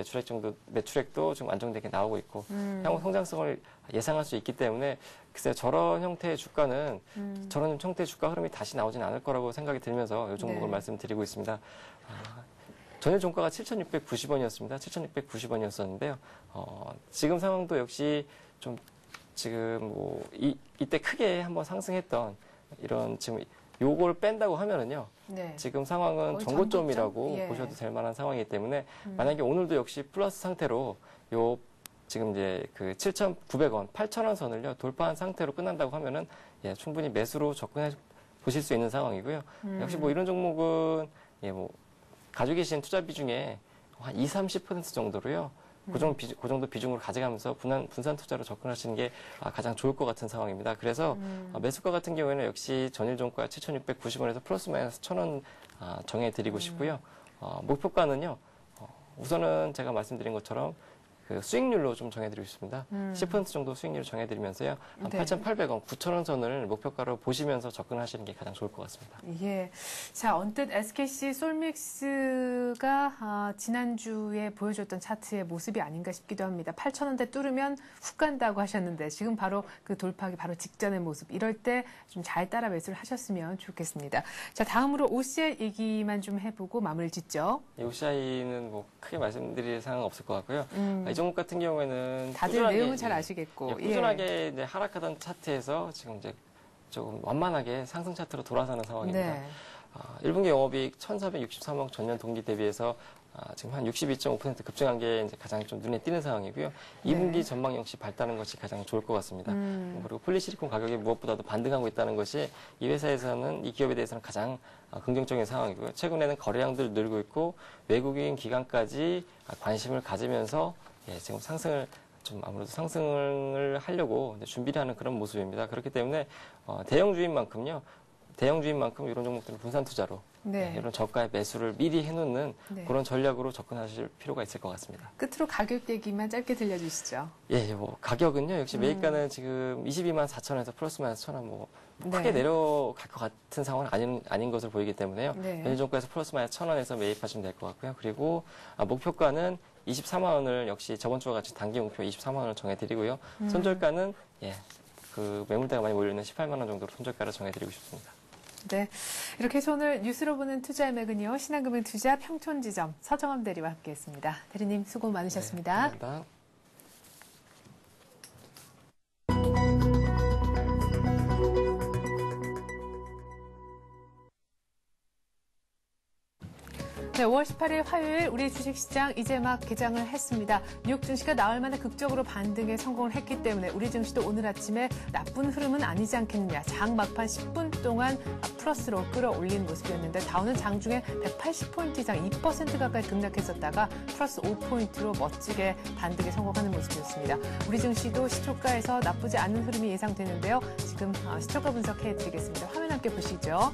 [SPEAKER 3] 매출액도 좀 안정되게 나오고 있고 향후 성장성을 예상할 수 있기 때문에 글쎄요, 저런 형태의 주가는 저런 형태의 주가 흐름이 다시 나오지는 않을 거라고 생각이 들면서 이 종목을
[SPEAKER 1] 네.
[SPEAKER 3] 말씀드리고 있습니다. 전일 종가가 7,690원이었습니다. 7,690원이었었는데요. 지금 상황도 역시 좀 지금 이때 크게 한번 상승했던 이런 지금 요걸 뺀다고 하면은요.
[SPEAKER 1] 네.
[SPEAKER 3] 지금 상황은
[SPEAKER 1] 거의
[SPEAKER 3] 정고점이라고
[SPEAKER 1] 전고점? 예.
[SPEAKER 3] 보셔도 될 만한 상황이기 때문에 만약에 오늘도 역시 플러스 상태로 요 지금 이제 그 7,900원, 8,000원 선을요 돌파한 상태로 끝난다고 하면은 예, 충분히 매수로 접근해 보실 수 있는 상황이고요. 역시 뭐 이런 종목은 예, 뭐 가지고 계신 투자 비중에 한 20-30% 정도로요. 그 정도 비중으로 가져가면서 분산 투자로 접근하시는 게 가장 좋을 것 같은 상황입니다. 그래서 매수가 같은 경우에는 역시 전일 종가 7,690원에서 플러스 마이너스 1,000원 정해드리고 싶고요. 목표가는요. 우선은 제가 말씀드린 것처럼 그 수익률로 좀 정해드리고 싶습니다. 10% 정도 수익률을 정해드리면서 한
[SPEAKER 1] 네.
[SPEAKER 3] 8,800원, 9,000원 선을 목표가로 보시면서 접근하시는 게 가장 좋을 것 같습니다.
[SPEAKER 1] 예. 자, 언뜻 SKC 솔믹스가 지난주에 보여줬던 차트의 모습이 아닌가 싶기도 합니다. 8,000원대 뚫으면 훅 간다고 하셨는데 지금 바로 그 돌파하기 바로 직전의 모습. 이럴 때 좀 잘 따라 매수를 하셨으면 좋겠습니다. 자, 다음으로 OCI 얘기만 좀 해보고 마무리를 짓죠.
[SPEAKER 3] OCI는 뭐 크게 말씀드릴 사항은 없을 것 같고요. 이 종목 같은 경우에는
[SPEAKER 1] 다들 내용은 잘 아시겠고.
[SPEAKER 3] 예, 꾸준하게 이제 하락하던 차트에서 지금 이제 조금 완만하게 상승 차트로 돌아서는 상황입니다.
[SPEAKER 1] 네.
[SPEAKER 3] 1분기 영업이익 1,463억 전년 동기 대비해서 지금 한 62.5% 급증한 게 이제 가장 좀 눈에 띄는 상황이고요. 2분기 전망 역시 밝다는 것이 가장 좋을 것 같습니다. 그리고 폴리시리콘 가격이 무엇보다도 반등하고 있다는 것이 이 회사에서는 이 기업에 대해서는 가장 긍정적인 상황이고요. 최근에는 거래량들 늘고 있고 외국인 기관까지 관심을 가지면서 예, 지금 아무래도 상승을 하려고 준비를 하는 그런 모습입니다. 그렇기 때문에 대형주인만큼 이런 종목들은 분산 투자로
[SPEAKER 1] 네.
[SPEAKER 3] 이런 저가의 매수를 미리 해놓는
[SPEAKER 1] 네.
[SPEAKER 3] 그런 전략으로 접근하실 필요가 있을 것 같습니다.
[SPEAKER 1] 끝으로 가격 얘기만 짧게 들려주시죠.
[SPEAKER 3] 예, 뭐 가격은요 역시 매입가는 지금 22만 4천원에서 플러스 마이너스 1,000원 뭐 크게 내려갈 것 같은 상황은 아닌 것을 보이기 때문에요.
[SPEAKER 1] 네.
[SPEAKER 3] 연일종가에서 플러스 마이너스 1,000원에서 매입하시면 될 것 같고요. 그리고 목표가는 24만 원을 역시 저번 주와 같이 단기 목표 24만 원을 정해드리고요. 손절가는 그 매물대가 많이 몰려있는 18만 원 정도로 손절가를 정해드리고 싶습니다.
[SPEAKER 1] 네, 이렇게 해서 오늘 뉴스로 보는 투자의 맥은요. 신한금융투자 평촌지점 서정함 대리와 함께했습니다. 대리님 수고 많으셨습니다.
[SPEAKER 3] 네, 감사합니다.
[SPEAKER 1] 네, 5월 18일 화요일 우리 주식시장 이제 막 개장을 했습니다. 뉴욕 증시가 나흘 만에 극적으로 반등에 성공을 했기 때문에 우리 증시도 오늘 아침에 나쁜 흐름은 아니지 않겠느냐. 장 막판 10분 동안 플러스로 끌어올린 모습이었는데 다우는 장중에 180포인트 이상 2% 가까이 급락했었다가 플러스 5포인트로 멋지게 반등에 성공하는 모습이었습니다. 우리 증시도 시초가에서 나쁘지 않은 흐름이 예상되는데요. 지금 시초가 분석해드리겠습니다. 화면 함께 보시죠.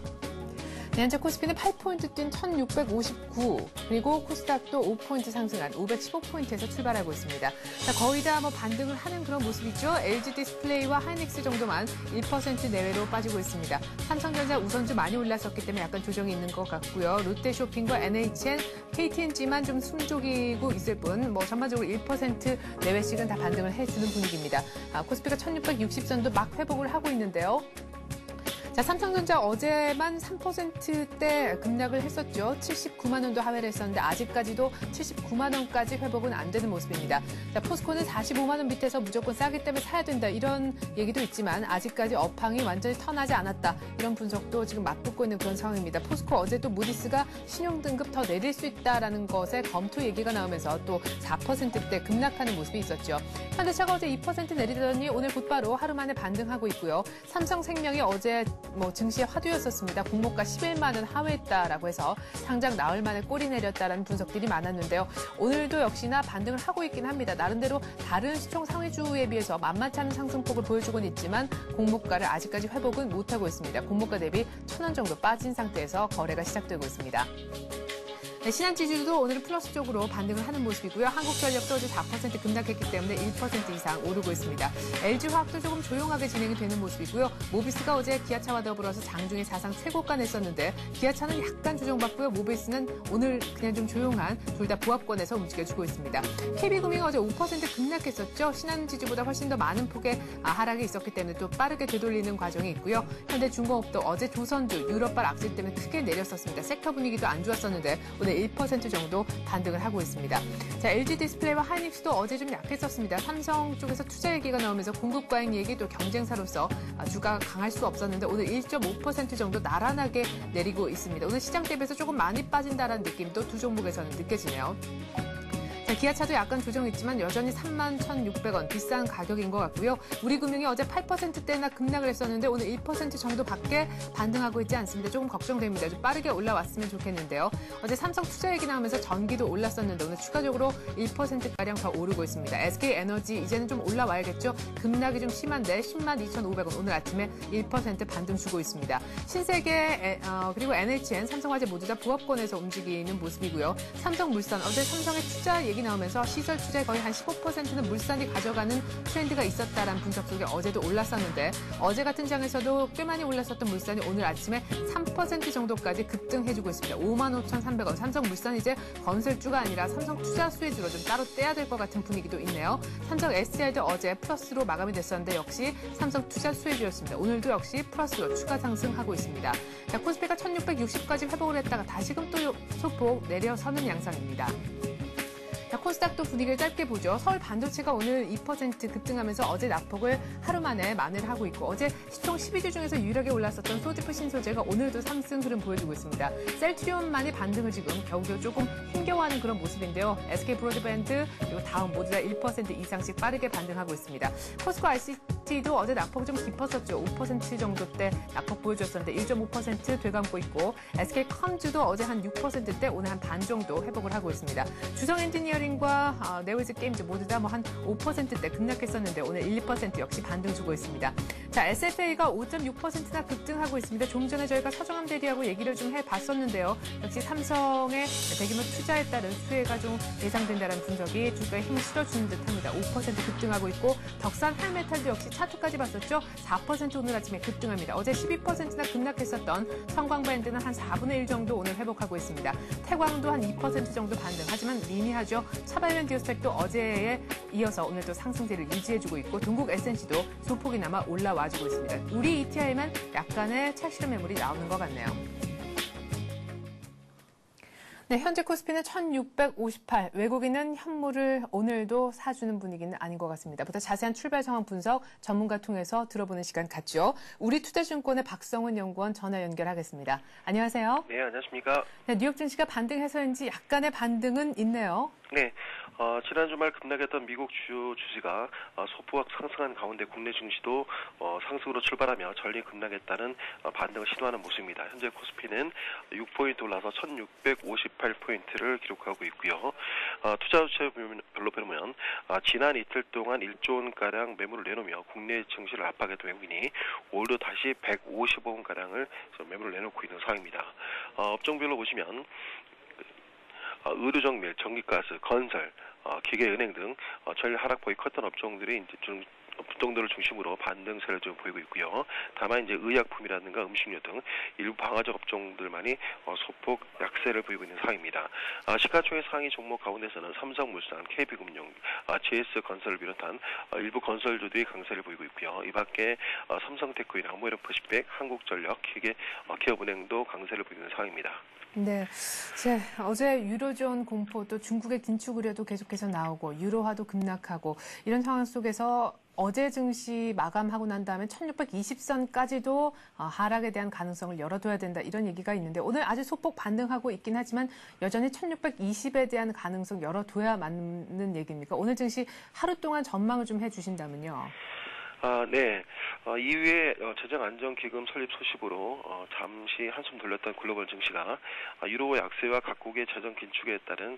[SPEAKER 1] 네, 현재 코스피는 8포인트 뛴 1659, 그리고 코스닥도 5포인트 상승한 515포인트에서 출발하고 있습니다. 자, 거의 다 반등을 하는 그런 모습이죠. LG 디스플레이와 하이닉스 정도만 1% 내외로 빠지고 있습니다. 삼성전자 우선주 많이 올랐었기 때문에 약간 조정이 있는 것 같고요. 롯데쇼핑과 NHN, KTNG만 좀 숨죽이고 있을 뿐, 전반적으로 1% 내외씩은 다 반등을 해주는 분위기입니다. 코스피가 1660선도 막 회복을 하고 있는데요. 자, 삼성전자 어제만 3%대 급락을 했었죠. 79만 원도 하회를 했었는데 아직까지도 79만 원까지 회복은 안 되는 모습입니다. 자, 포스코는 45만 원 밑에서 무조건 싸기 때문에 사야 된다 이런 얘기도 있지만 아직까지 업황이 완전히 턴하지 않았다 이런 분석도 지금 맞붙고 있는 그런 상황입니다. 포스코 어제 또 무디스가 신용등급 더 내릴 수 있다라는 것에 검토 얘기가 나오면서 또 4%대 급락하는 모습이 있었죠. 현대차가 어제 2% 내리더니 오늘 곧바로 하루 만에 반등하고 있고요. 삼성생명이 어제 증시의 화두였었습니다. 공모가 11만 원 하회했다라고 해서 상장 나흘 만에 꼬리 내렸다라는 분석들이 많았는데요. 오늘도 역시나 반등을 하고 있긴 합니다. 나름대로 다른 시총 상위주에 비해서 만만치 않은 상승폭을 보여주고는 있지만 공모가를 아직까지 회복은 못하고 있습니다. 공모가 대비 1,000원 정도 빠진 상태에서 거래가 시작되고 있습니다. 네, 신한지주도 오늘은 플러스 쪽으로 반등을 하는 모습이고요. 한국전력도 어제 4% 급락했기 때문에 1% 이상 오르고 있습니다. LG화학도 조금 조용하게 진행이 되는 모습이고요. 모비스가 어제 기아차와 더불어서 장중에 사상 최고가 냈었는데 기아차는 약간 조정받고요. 모비스는 오늘 그냥 좀 조용한 둘 다 보합권에서 움직여주고 있습니다. KB금융이 어제 5% 급락했었죠. 신한지주보다 훨씬 더 많은 폭의 하락이 있었기 때문에 또 빠르게 되돌리는 과정이 있고요. 현대중공업도 어제 조선주 유럽발 악재 때문에 크게 내렸었습니다. 섹터 분위기도 안 좋았었는데 오늘 1% 정도 반등을 하고 있습니다. 자, LG디스플레이와 하이닉스도 어제 좀 약했었습니다. 삼성 쪽에서 투자 얘기가 나오면서 공급 과잉 얘기 또 경쟁사로서 주가가 강할 수 없었는데 오늘 1.5% 정도 나란하게 내리고 있습니다. 오늘 시장 대비해서 조금 많이 빠진다라는 느낌도 두 종목에서는 느껴지네요. 자, 기아차도 약간 조정했지만 여전히 31,600원 비싼 가격인 것 같고요. 우리금융이 어제 8%대나 급락을 했었는데 오늘 1% 정도밖에 반등하고 있지 않습니다. 조금 걱정됩니다. 좀 빠르게 올라왔으면 좋겠는데요. 어제 삼성 투자 얘기 나오면서 전기도 올랐었는데 오늘 추가적으로 1%가량 더 오르고 있습니다. SK에너지 이제는 좀 올라와야겠죠. 급락이 좀 심한데 102,500원 오늘 아침에 1% 반등 주고 있습니다. 신세계 그리고 NHN, 삼성화재 모두 다 부합권에서 움직이는 모습이고요. 삼성물산 어제 삼성의 투자 얘기 나오면서 시설 투자의 거의 한 15%는 물산이 가져가는 트렌드가 있었다라는 분석 속에 어제도 올랐었는데 어제 같은 장에서도 꽤 많이 올랐었던 물산이 오늘 아침에 3% 정도까지 급등해주고 있습니다. 55,300원. 삼성물산 이제 건설주가 아니라 삼성 투자 수혜주로 좀 따로 떼야 될 것 같은 분위기도 있네요. 삼성 SDI도 어제 플러스로 마감이 됐었는데 역시 삼성 투자 수혜주였습니다. 오늘도 역시 플러스로 추가 상승하고 있습니다. 자, 코스피가 1660까지 회복을 했다가 다시금 또 소폭 내려서는 양상입니다. 자, 코스닥도 분위기를 짧게 보죠. 서울 반도체가 오늘 2% 급등하면서 어제 낙폭을 하루 만에 만회를 하고 있고 어제 시총 12주 중에서 유일하게 올랐었던 소지프 신소재가 오늘도 상승 흐름 보여주고 있습니다. 셀트리온만이 반등을 지금 겨우겨우 조금 힘겨워하는 그런 모습인데요. SK 브로드밴드 그리고 다음 모두 다 1% 이상씩 빠르게 반등하고 있습니다. 포스코 ICT도 어제 낙폭 좀 깊었었죠. 5% 정도대 낙폭 보여줬었는데 1.5% 되감고 있고 SK컴즈도 어제 한 6%대 오늘 한 반 정도 회복을 하고 있습니다. 주성 엔지니어링과 네오이즈 게임즈 모두 다 뭐 한 5%대 급락했었는데 오늘 1% 역시 반등 주고 있습니다. 자, SFA가 5.6%나 급등하고 있습니다. 좀 전에 저희가 서정함 대리하고 얘기를 좀 해봤었는데요. 역시 삼성의 대규모 투자에 따른 수혜가 좀 예상된다는 분석이 주가에 힘을 실어주는 듯합니다. 5% 급등하고 있고 덕산 하이메탈도 역시 차트까지 봤었죠. 4% 오늘 아침에 급등합니다. 어제 12%나 급락했었던 성광밴드는 한 4분의 1 정도 오늘 회복하고 있습니다. 태광도 한 2% 정도 반등. 하지만 미미하죠. 차발면 기어스텍도 어제에 이어서 오늘도 상승세를 유지해주고 있고 동국 SNC도 소폭이나마 올라와주고 있습니다. 우리 ETI에만 약간의 차실험 매물이 나오는 것 같네요. 네, 현재 코스피는 1658. 외국인은 현물을 오늘도 사주는 분위기는 아닌 것 같습니다. 보다 자세한 출발 상황 분석 전문가 통해서 들어보는 시간 갖죠. 우리투자증권의 박성훈 연구원 전화 연결하겠습니다. 안녕하세요.
[SPEAKER 4] 네, 안녕하십니까.
[SPEAKER 1] 네, 뉴욕 증시가 반등해서인지 약간의 반등은 있네요.
[SPEAKER 4] 네, 지난 주말 급락했던 미국 주요 주시가 소폭 상승한 가운데 국내 증시도 상승으로 출발하며 전리 급락했다는 반등을 시도하는 모습입니다. 현재 코스피는 6포인트 올라서 1658포인트를 기록하고 있고요. 투자 주체별로 보면 지난 이틀 동안 1조 원가량 매물을 내놓으며 국내 증시를 압박했던 외국인이 오늘도 다시 150억 원가량을 매물을 내놓고 있는 상황입니다. 업종별로 보시면 의료정밀, 전기가스, 건설, 기계은행 등 전일 하락폭이 컸던 업종들이 이제 좀 업종들을 중심으로 반등세를 좀 보이고 있고요. 다만 이제 의약품이라든가 음식료 등 일부 방화적 업종들만이 소폭 약세를 보이고 있는 상황입니다. 시가총액 상위 종목 가운데서는 삼성물산, KB금융, GS건설을 비롯한 일부 건설주들이 강세를 보이고 있고요. 이 밖에 삼성테크인, 모에르퍼시백, 한국전력, 기업은행도 강세를 보이고 있는 상황입니다.
[SPEAKER 1] 네, 어제 유로존 공포 또 중국의 긴축 우려도 계속해서 나오고 유로화도 급락하고 이런 상황 속에서 어제 증시 마감하고 난 다음에 1620선까지도 하락에 대한 가능성을 열어둬야 된다 이런 얘기가 있는데 오늘 아주 소폭 반등하고 있긴 하지만 여전히 1620에 대한 가능성 열어둬야 맞는 얘기입니까? 오늘 증시 하루 동안 전망을 좀 해주신다면요.
[SPEAKER 4] 네. 이후에 재정안정기금 설립 소식으로 잠시 한숨 돌렸던 글로벌 증시가 유로 약세와 각국의 재정 긴축에 따른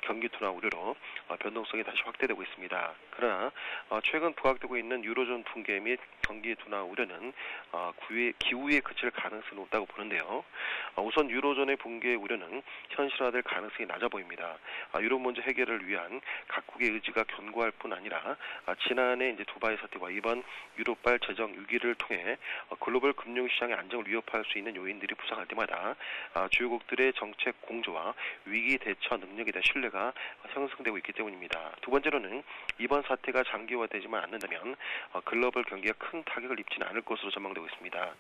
[SPEAKER 4] 경기 둔화 우려로 변동성이 다시 확대되고 있습니다. 그러나 최근 부각되고 있는 유로존 붕괴 및 경기 둔화 우려는 기후에 그칠 가능성이 높다고 보는데요. 우선 유로존의 붕괴 우려는 현실화될 가능성이 낮아 보입니다. 유로 문제 해결을 위한 각국의 의지가 견고할 뿐 아니라 지난해 이제 두바이 사태와 이번 유로발 재정 위기를 통해 글로벌 금융시장의 안정을 위협할 수 있는 요인들이 부상할 때마다 주요국들의 정책 공조와 위기 대처 능력에 대한 신뢰가 형성되고 있기 때문입니다. 두 번째로는 이번 사태가 장기화되지만 않는다면 글로벌 경기에 큰 타격을 입지는 않을 것으로 전망되고 있습니다.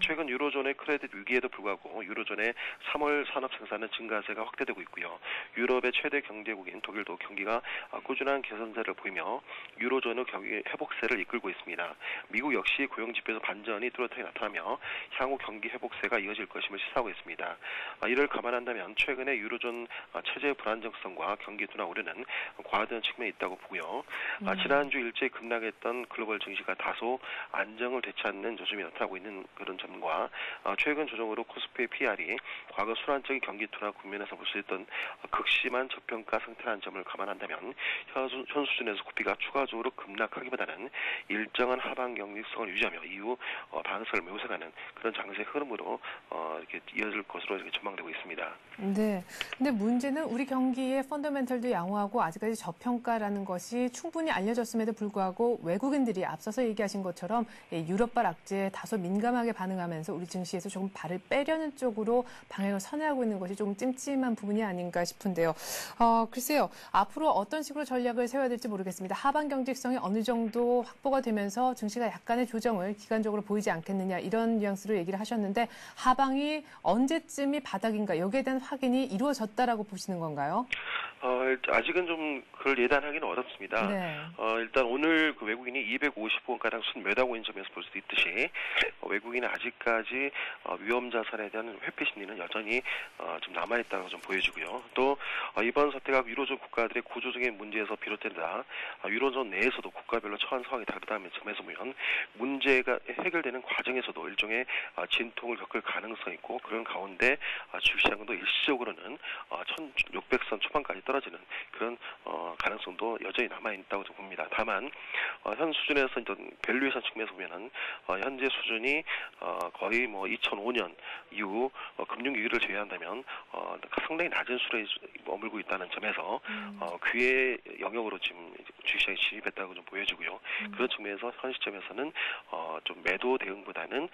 [SPEAKER 4] 최근 유로존의 크레딧 위기에도 불구하고 유로존의 3월 산업 생산은 증가세가 확대되고 있고요. 유럽의 최대 경제국인 독일도 경기가 꾸준한 개선세를 보이며 유로존의 경기 회복세를 이끌고 있습니다. 미국 역시 고용지표에서 반전이 뚜렷하게 나타나며 향후 경기 회복세가 이어질 것임을 시사하고 있습니다. 이를 감안한다면 최근의 유로존 체제 불안정성과 경기 둔화 우려는 과도한 측면이 있다고 보고요. 지난주 일제히 급락했던 글로벌 증시가 다소 안정을 되찾는 조짐이 나타나고 있는 그런 점과 최근 조정으로 코스피의 PR이 과거 순환적인 경기 둔화 국면에서 볼 수 있던 극심한 저평가 상태라는 점을 감안한다면 현 수준에서 코스피가 추가적으로 급락하기보다는 일정한 하방 경직성을 유지하며 이후 반응성을 모색하는 그런 장세 흐름으로 이렇게 이어질 것으로 이렇게 전망되고 있습니다.
[SPEAKER 1] 네. 근데 문제는 우리 경기의 펀더멘털도 양호하고 아직까지 저평가라는 것이 충분히 알려졌음에도 불구하고 외국인들이 앞서서 얘기하신 것처럼 유럽발 악재에 다소 민감하게 반응하면서 우리 증시에서 조금 발을 빼려는 쪽으로 방향을 선회하고 있는 것이 조금 찜찜한 부분이 아닌가 싶은데요. 글쎄요. 앞으로 어떤 식으로 전략을 세워야 될지 모르겠습니다. 하방 경직성이 어느 정도 확보가 되면서 증시가 약간의 조정을 기간적으로 보이지 않겠느냐 이런 뉘앙스로 얘기를 하셨는데 하방이 언제쯤이 바닥인가 여기에 대한 확인이 이루어졌다라고 보시는 건가요?
[SPEAKER 4] 아직은 좀 그걸 예단하기는 어렵습니다.
[SPEAKER 1] 네.
[SPEAKER 4] 일단 오늘 그 외국인이 250원가량 순매도하고 있는 점에서 볼 수도 있듯이 외국인은 아직까지 위험 자산에 대한 회피 심리는 여전히 좀 남아있다고 좀 보여지고요. 또 이번 사태가 유로존 국가들의 구조적인 문제에서 비롯된다. 유로존 내에서도 국가별로 처한 상황이 다르다는 점에서 보면 문제가 해결되는 과정에서도 일종의 진통을 겪을 가능성이 있고 그런 가운데 주식시장도 일시적으로는 1600선 초반까지 떨어지는 그런 가능성도 여전히 남아있다고 봅니다. 다만 현 수준에서 밸류에이션 측면에서 보면은 현재 수준이 거의 2005년 이후 금융위기를 제외한다면 상당히 낮은 수준에 머물고 있다는 점에서 귀의 영역으로 지금 주식시장이 진입했다고 좀 보여지고요. 그런 측면에서 현 시점에서는 좀 매도 대응보다는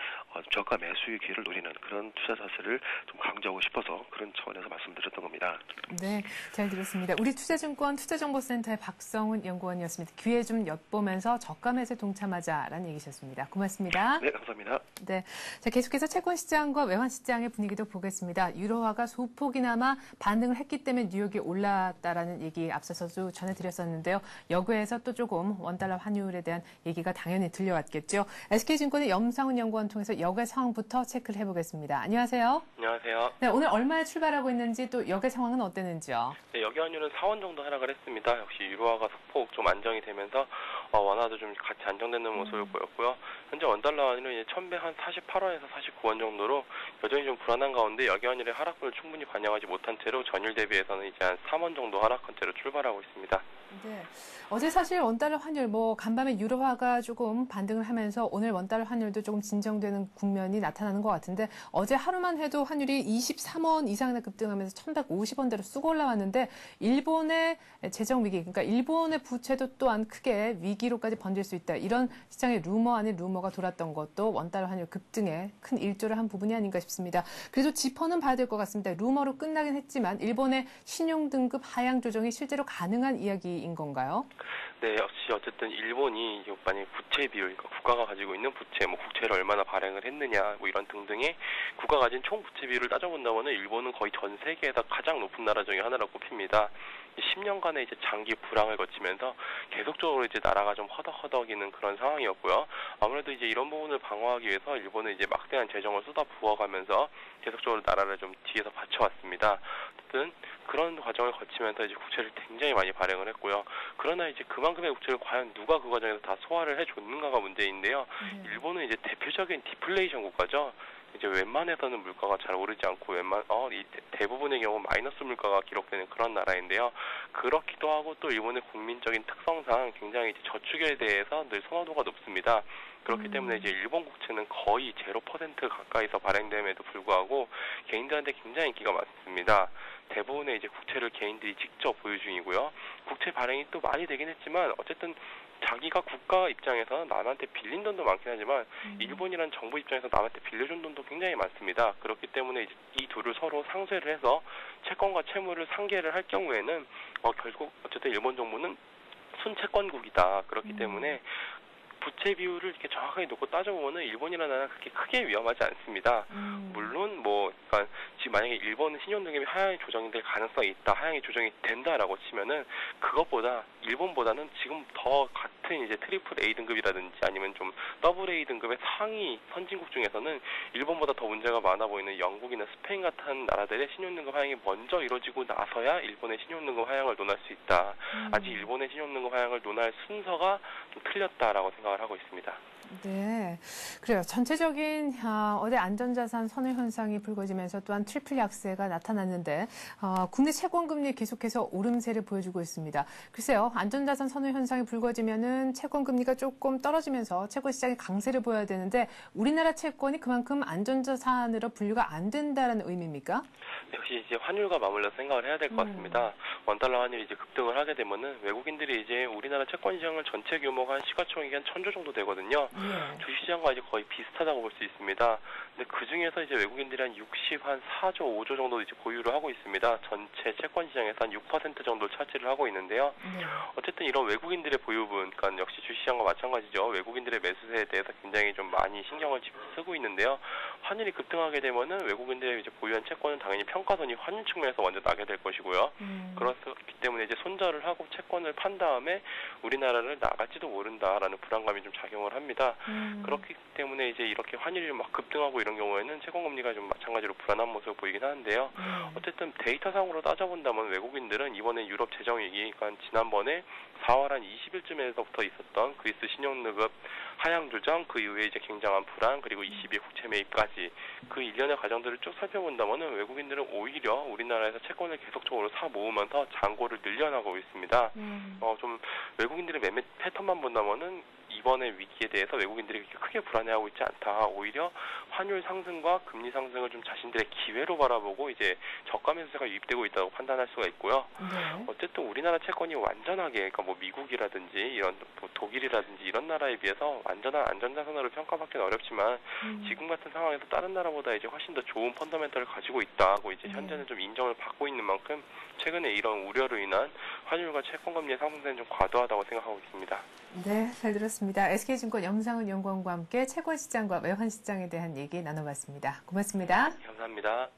[SPEAKER 4] 저가 매수의 기회를 노리는 그런 투자 자세를 좀 강조하고 싶어서 그런 차원에서 말씀드렸던 겁니다.
[SPEAKER 1] 네, 잘 들었습니다. 우리 투자증권 투자정보센터의 박성훈 연구원이었습니다. 귀에 좀 엿보면서 저가 매수에 동참하자라는 얘기셨습니다. 고맙습니다.
[SPEAKER 4] 네, 감사합니다.
[SPEAKER 1] 네, 자 계속해서 채권시장과 외환시장의 분위기도 보겠습니다. 유로화가 소폭이나마 반등을 했기 때문에 뉴욕이 올랐다라는 얘기 앞서서도 전해드렸었는데요. 여기에서 또 조금 원달러 환율에 대한 얘기가 당연히 들려왔겠죠. SK증권의 염상훈 연구원 통해서 역의 상황부터 체크를 해보겠습니다. 안녕하세요.
[SPEAKER 5] 안녕하세요.
[SPEAKER 1] 네, 오늘 얼마에 출발하고 있는지 또 역의 상황은 어땠는지요?
[SPEAKER 5] 네, 여기 환율은 4원 정도 하락을 했습니다. 역시 유로화가 소폭 좀 안정이 되면서 원화도 좀 같이 안정되는 모습을 보였고요. 현재 원달러 환율은 이제 1148원에서 49원 정도로 여전히 좀 불안한 가운데 여기 환율의 하락분을 충분히 반영하지 못한 채로 전일 대비해서는 이제 한 3원 정도 하락한 채로 출발하고 있습니다.
[SPEAKER 1] 네. 어제 사실 원달러 환율 간밤에 유로화가 조금 반등을 하면서 오늘 원달러 환율도 조금 진정되는 국면이 나타나는 것 같은데 어제 하루만 해도 환율이 23원 이상이나 급등하면서 1150원대로 쑥 올라왔는데 일본의 재정 위기, 그러니까 일본의 부채도 또한 크게 위기로까지 번질 수 있다. 이런 시장의 루머 아닌 루머가 돌았던 것도 원달러 환율 급등에 큰 일조를 한 부분이 아닌가 싶습니다. 그래도 짚어는 봐야 될 것 같습니다. 루머로 끝나긴 했지만 일본의 신용등급 하향 조정이 실제로 가능한 이야기인 건가요?
[SPEAKER 5] 네, 역시 어쨌든 일본이 만약 부채 비율, 그러니까 국가가 가지고 있는 부채, 국채를 얼마나 발행을 했느냐, 이런 등등의 국가가 가진 총 부채 비율을 따져본다면은 일본은 거의 전 세계에서 가장 높은 나라 중에 하나라고 꼽힙니다. 10년간의 이제 장기 불황을 거치면서 계속적으로 이제 나라가 좀 허덕허덕이는 그런 상황이었고요. 아무래도 이제 이런 부분을 방어하기 위해서 일본은 이제 막대한 재정을 쏟아 부어가면서 계속적으로 나라를 좀 뒤에서 받쳐왔습니다. 어쨌든 그런 과정을 거치면서 이제 국채를 굉장히 많이 발행을 했고요. 그러나 이제 그만큼의 국채를 과연 누가 그 과정에서 다 소화를 해줬는가가 문제인데요. 일본은 이제 대표적인 디플레이션 국가죠. 이제 웬만해서는 물가가 잘 오르지 않고 이 대부분의 경우 마이너스 물가가 기록되는 그런 나라인데요. 그렇기도 하고 또 일본의 국민적인 특성상 굉장히 이제 저축에 대해서 늘 선호도가 높습니다. 그렇기 때문에 이제 일본 국채는 거의 0% 가까이서 발행됨에도 불구하고 개인들한테 굉장히 인기가 많습니다. 대부분의 이제 국채를 개인들이 직접 보유 중이고요. 국채 발행이 또 많이 되긴 했지만 어쨌든 자기가 국가 입장에서 남한테 빌린 돈도 많긴 하지만 일본이란 정부 입장에서 남한테 빌려준 돈도 굉장히 많습니다. 그렇기 때문에 이제 이 둘을 서로 상쇄를 해서 채권과 채무를 상계를 할 경우에는 결국 어쨌든 일본 정부는 순채권국이다. 그렇기 때문에 부채 비율을 이렇게 정확하게 놓고 따져보면은 일본이라는 나라는 그렇게 크게 위험하지 않습니다. 물론 그러니까 지금 만약에 일본은 신용등급이 하향이 조정이 될 가능성이 있다, 하향이 조정이 된다라고 치면은 그것보다 일본보다는 지금 더 같은 이제 트리플 A 등급이라든지 아니면 좀 더블 A 등급의 상위 선진국 중에서는 일본보다 더 문제가 많아 보이는 영국이나 스페인 같은 나라들의 신용등급 하향이 먼저 이루어지고 나서야 일본의 신용등급 하향을 논할 수 있다. 아직 일본의 신용등급 하향을 논할 순서가 좀 틀렸다라고 생각을 하고 있습니다.
[SPEAKER 1] 네, 그래요. 전체적인 어제 안전자산 선호 현상이 불거지면서 또한 트리플 약세가 나타났는데 국내 채권금리 계속해서 오름세를 보여주고 있습니다. 글쎄요, 안전자산 선호 현상이 불거지면은 채권금리가 조금 떨어지면서 채권시장이 강세를 보여야 되는데 우리나라 채권이 그만큼 안전자산으로 분류가 안 된다는 의미입니까?
[SPEAKER 5] 역시 이제 환율과 맞물려서 생각을 해야 될 것 같습니다. 원달러 환율이 이제 급등을 하게 되면은 외국인들이 이제 우리나라 채권 시장을 전체 규모가 한 시가총액이 한 1,000조 정도 되거든요. 주식시장과 이제 거의 비슷하다고 볼 수 있습니다. 근데 그 중에서 이제 외국인들이 한 4조, 5조 정도 이제 보유를 하고 있습니다. 전체 채권 시장에서 한 6% 정도 차지를 하고 있는데요. 어쨌든 이런 외국인들의 보유분, 그러니까 역시 주식시장과 마찬가지죠. 외국인들의 매수세에 대해서 굉장히 좀 많이 신경을 쓰고 있는데요. 환율이 급등하게 되면은 외국인들의 이제 보유한 채권은 당연히 평가선이 환율 측면에서 먼저 나게 될 것이고요. 그렇기 때문에 이제 손절을 하고 채권을 판 다음에 우리나라를 나갈지도 모른다라는 불안감이 좀 작용을 합니다. 그렇기 때문에 이제 이렇게 환율이 막 급등하고 이런 경우에는 채권금리가 좀 마찬가지로 불안한 모습을 보이긴 하는데요. 어쨌든 데이터상으로 따져본다면 외국인들은 이번에 유럽 재정위기, 그러니까 지난번에 4월 한 20일쯤에서부터 있었던 그리스 신용등급 하향 조정, 그 이후에 이제 굉장한 불안, 그리고 22일 국채 매입까지 그 일련의 과정들을 쭉 살펴본다면은 외국인들은 오히려 우리나라에서 채권을 계속적으로 사 모으면서 잔고를 늘려나가고 있습니다. 좀 외국인들의 매매 패턴만 본다면은 이번의 위기에 대해서 외국인들이 그렇게 크게 불안해하고 있지 않다. 오히려 환율 상승과 금리 상승을 좀 자신들의 기회로 바라보고 이제 저가 매수세가 유입되고 있다고 판단할 수가 있고요. 어쨌든 우리나라 채권이 완전하게, 그러니까 뭐 미국이라든지 이런 뭐 독일이라든지 이런 나라에 비해서 완전한 안전자산으로 평가받기는 어렵지만 지금 같은 상황에서 다른 나라보다 이제 훨씬 더 좋은 펀더멘털을 가지고 있다고 이제 현재는 좀 인정을 받고 있는 만큼 최근에 이런 우려로 인한 환율과 채권금리의 상승세는 좀 과도하다고 생각하고 있습니다.
[SPEAKER 1] 네, 잘 들었습니다. SK증권 염상훈 연구원과 함께 채권시장과 외환시장에 대한 얘기 나눠봤습니다. 고맙습니다.
[SPEAKER 5] 감사합니다.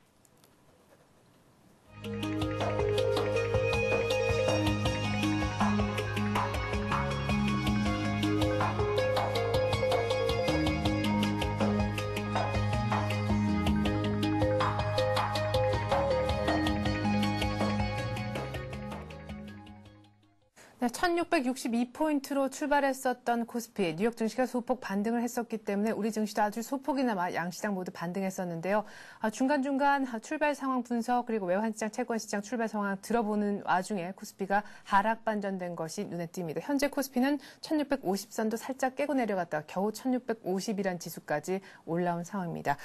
[SPEAKER 1] 네, 1662포인트로 출발했었던 코스피, 뉴욕 증시가 소폭 반등을 했었기 때문에 우리 증시도 아주 소폭이나마 양시장 모두 반등했었는데요. 중간중간 출발 상황 분석 그리고 외환시장, 채권시장 출발 상황 들어보는 와중에 코스피가 하락 반전된 것이 눈에 띕니다. 현재 코스피는 1650선도 살짝 깨고 내려갔다가 겨우 1650이란 지수까지 올라온 상황입니다.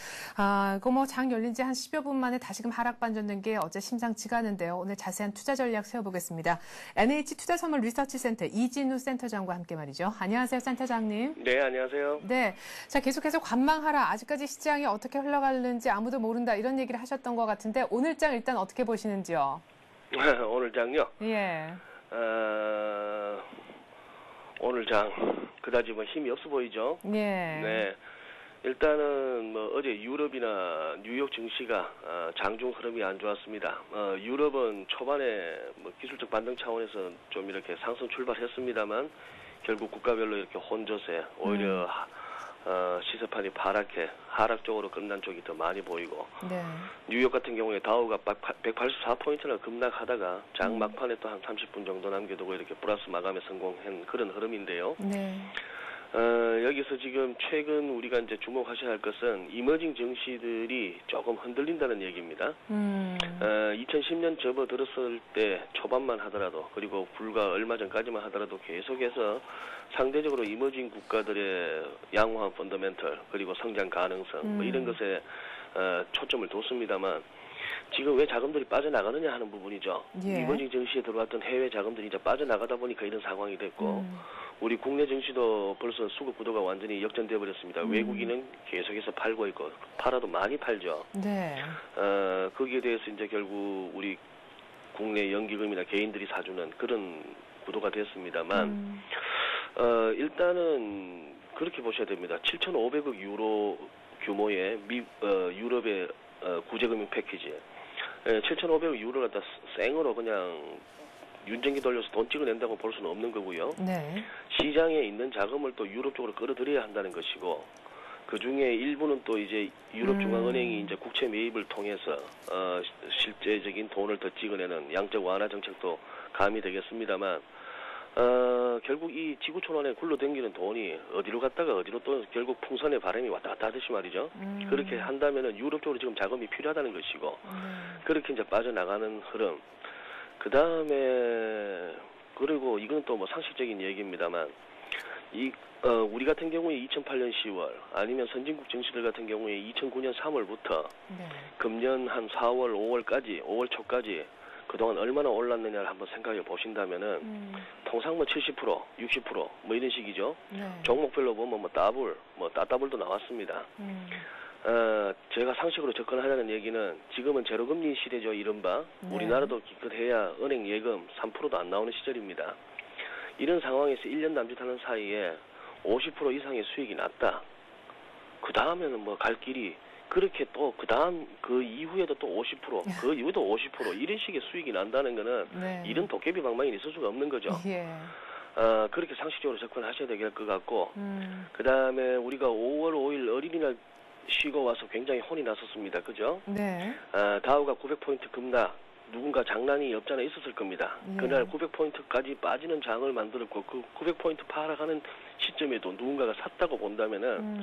[SPEAKER 1] 이거 뭐 장 열린 지 한 10여 분 만에 다시금 하락 반전된 게 어제 심상치가 않은데요. 오늘 자세한 투자 전략 세워보겠습니다. NH투자선물 리서치센터 이진우 센터장과 함께 말이죠. 안녕하세요, 센터장님.
[SPEAKER 6] 네, 안녕하세요.
[SPEAKER 1] 네, 자 계속해서 관망하라. 아직까지 시장이 어떻게 흘러가는지 아무도 모른다 이런 얘기를 하셨던 것 같은데 오늘 장 일단 어떻게 보시는지요?
[SPEAKER 6] 오늘 장요?
[SPEAKER 1] 예.
[SPEAKER 6] 오늘 장 그다지 뭐 힘이 없어 보이죠?
[SPEAKER 1] 예.
[SPEAKER 6] 네. 일단은 뭐 어제 유럽이나 뉴욕 증시가 장중 흐름이 안 좋았습니다. 유럽은 초반에 뭐 기술적 반등 차원에서 좀 이렇게 상승 출발했습니다만 결국 국가별로 이렇게 혼조세, 오히려 시세판이 파랗게 하락 쪽으로 끝난 쪽이 더 많이 보이고,
[SPEAKER 1] 네.
[SPEAKER 6] 뉴욕 같은 경우에 다우가 184포인트나 급락하다가 장 막판에 또 한 30분 정도 남겨두고 이렇게 플러스 마감에 성공한 그런 흐름인데요.
[SPEAKER 1] 네.
[SPEAKER 6] 여기서 지금 최근 우리가 이제 주목하셔야 할 것은 이머징 증시들이 조금 흔들린다는 얘기입니다. 2010년 접어들었을 때 초반만 하더라도, 그리고 불과 얼마 전까지만 하더라도 계속해서 상대적으로 이머징 국가들의 양호한 펀더멘털, 그리고 성장 가능성, 뭐 이런 것에 초점을 뒀습니다만, 지금 왜 자금들이 빠져나가느냐 하는 부분이죠.
[SPEAKER 1] 예.
[SPEAKER 6] 이머징 증시에 들어왔던 해외 자금들이 이제 빠져나가다 보니까 이런 상황이 됐고, 우리 국내 증시도 벌써 수급 구도가 완전히 역전되어 버렸습니다. 외국인은 계속해서 팔고 있고, 팔아도 많이 팔죠.
[SPEAKER 1] 네.
[SPEAKER 6] 거기에 대해서 이제 결국 우리 국내 연기금이나 개인들이 사주는 그런 구도가 됐습니다만, 일단은 그렇게 보셔야 됩니다. 7,500억 유로 규모의 유럽의 구제금융 패키지. 7,500억 유로를 갖다 생으로 그냥 윤전기 돌려서 돈 찍어낸다고 볼 수는 없는 거고요.
[SPEAKER 1] 네.
[SPEAKER 6] 시장에 있는 자금을 또 유럽 쪽으로 끌어들여야 한다는 것이고, 그 중에 일부는 또 이제 유럽 중앙은행이 이제 국채 매입을 통해서 실제적인 돈을 더 찍어내는 양적 완화 정책도 가미되겠습니다만, 결국 이 지구촌안에 굴러댕기는 돈이 어디로 갔다가 어디로 또 결국 풍선의 바람이 왔다 갔다 하듯이 말이죠. 그렇게 한다면은 유럽 쪽으로 지금 자금이 필요하다는 것이고, 그렇게 이제 빠져나가는 흐름. 그 다음에, 그리고 이건 또 뭐 상식적인 얘기입니다만, 우리 같은 경우에 2008년 10월, 아니면 선진국 증시들 같은 경우에 2009년 3월부터
[SPEAKER 1] 네.
[SPEAKER 6] 금년 한 4월, 5월까지, 5월 초까지 그동안 얼마나 올랐느냐를 한번 생각해 보신다면은, 통상 뭐 70%, 60%, 뭐 이런 식이죠.
[SPEAKER 1] 네.
[SPEAKER 6] 종목별로 보면 뭐 더블, 뭐 따더블도 나왔습니다. 제가 상식으로 접근하자는 얘기는, 지금은 제로금리 시대죠, 이른바.
[SPEAKER 1] 네.
[SPEAKER 6] 우리나라도 기껏해야 은행 예금 3%도 안 나오는 시절입니다. 이런 상황에서 1년 남짓하는 사이에 50% 이상의 수익이 났다. 그 다음에는 뭐 갈 길이, 그렇게 또 그 다음 그 이후에도 또 50%, 그 이후에도 50% 이런 식의 수익이 난다는 거는
[SPEAKER 1] 네.
[SPEAKER 6] 이런 도깨비 방망이 있을 수가 없는 거죠.
[SPEAKER 1] 예.
[SPEAKER 6] 그렇게 상식적으로 접근하셔야 될 것 같고, 그 다음에 우리가 5월 5일 어린이날 쉬고 와서 굉장히 혼이 났었습니다. 그죠?
[SPEAKER 1] 네.
[SPEAKER 6] 다우가 900포인트 급락, 누군가 장난이 없잖아 있었을 겁니다.
[SPEAKER 1] 예.
[SPEAKER 6] 그날 900포인트까지 빠지는 장을 만들었고, 그 900포인트 하락하는 시점에도 누군가가 샀다고 본다면은,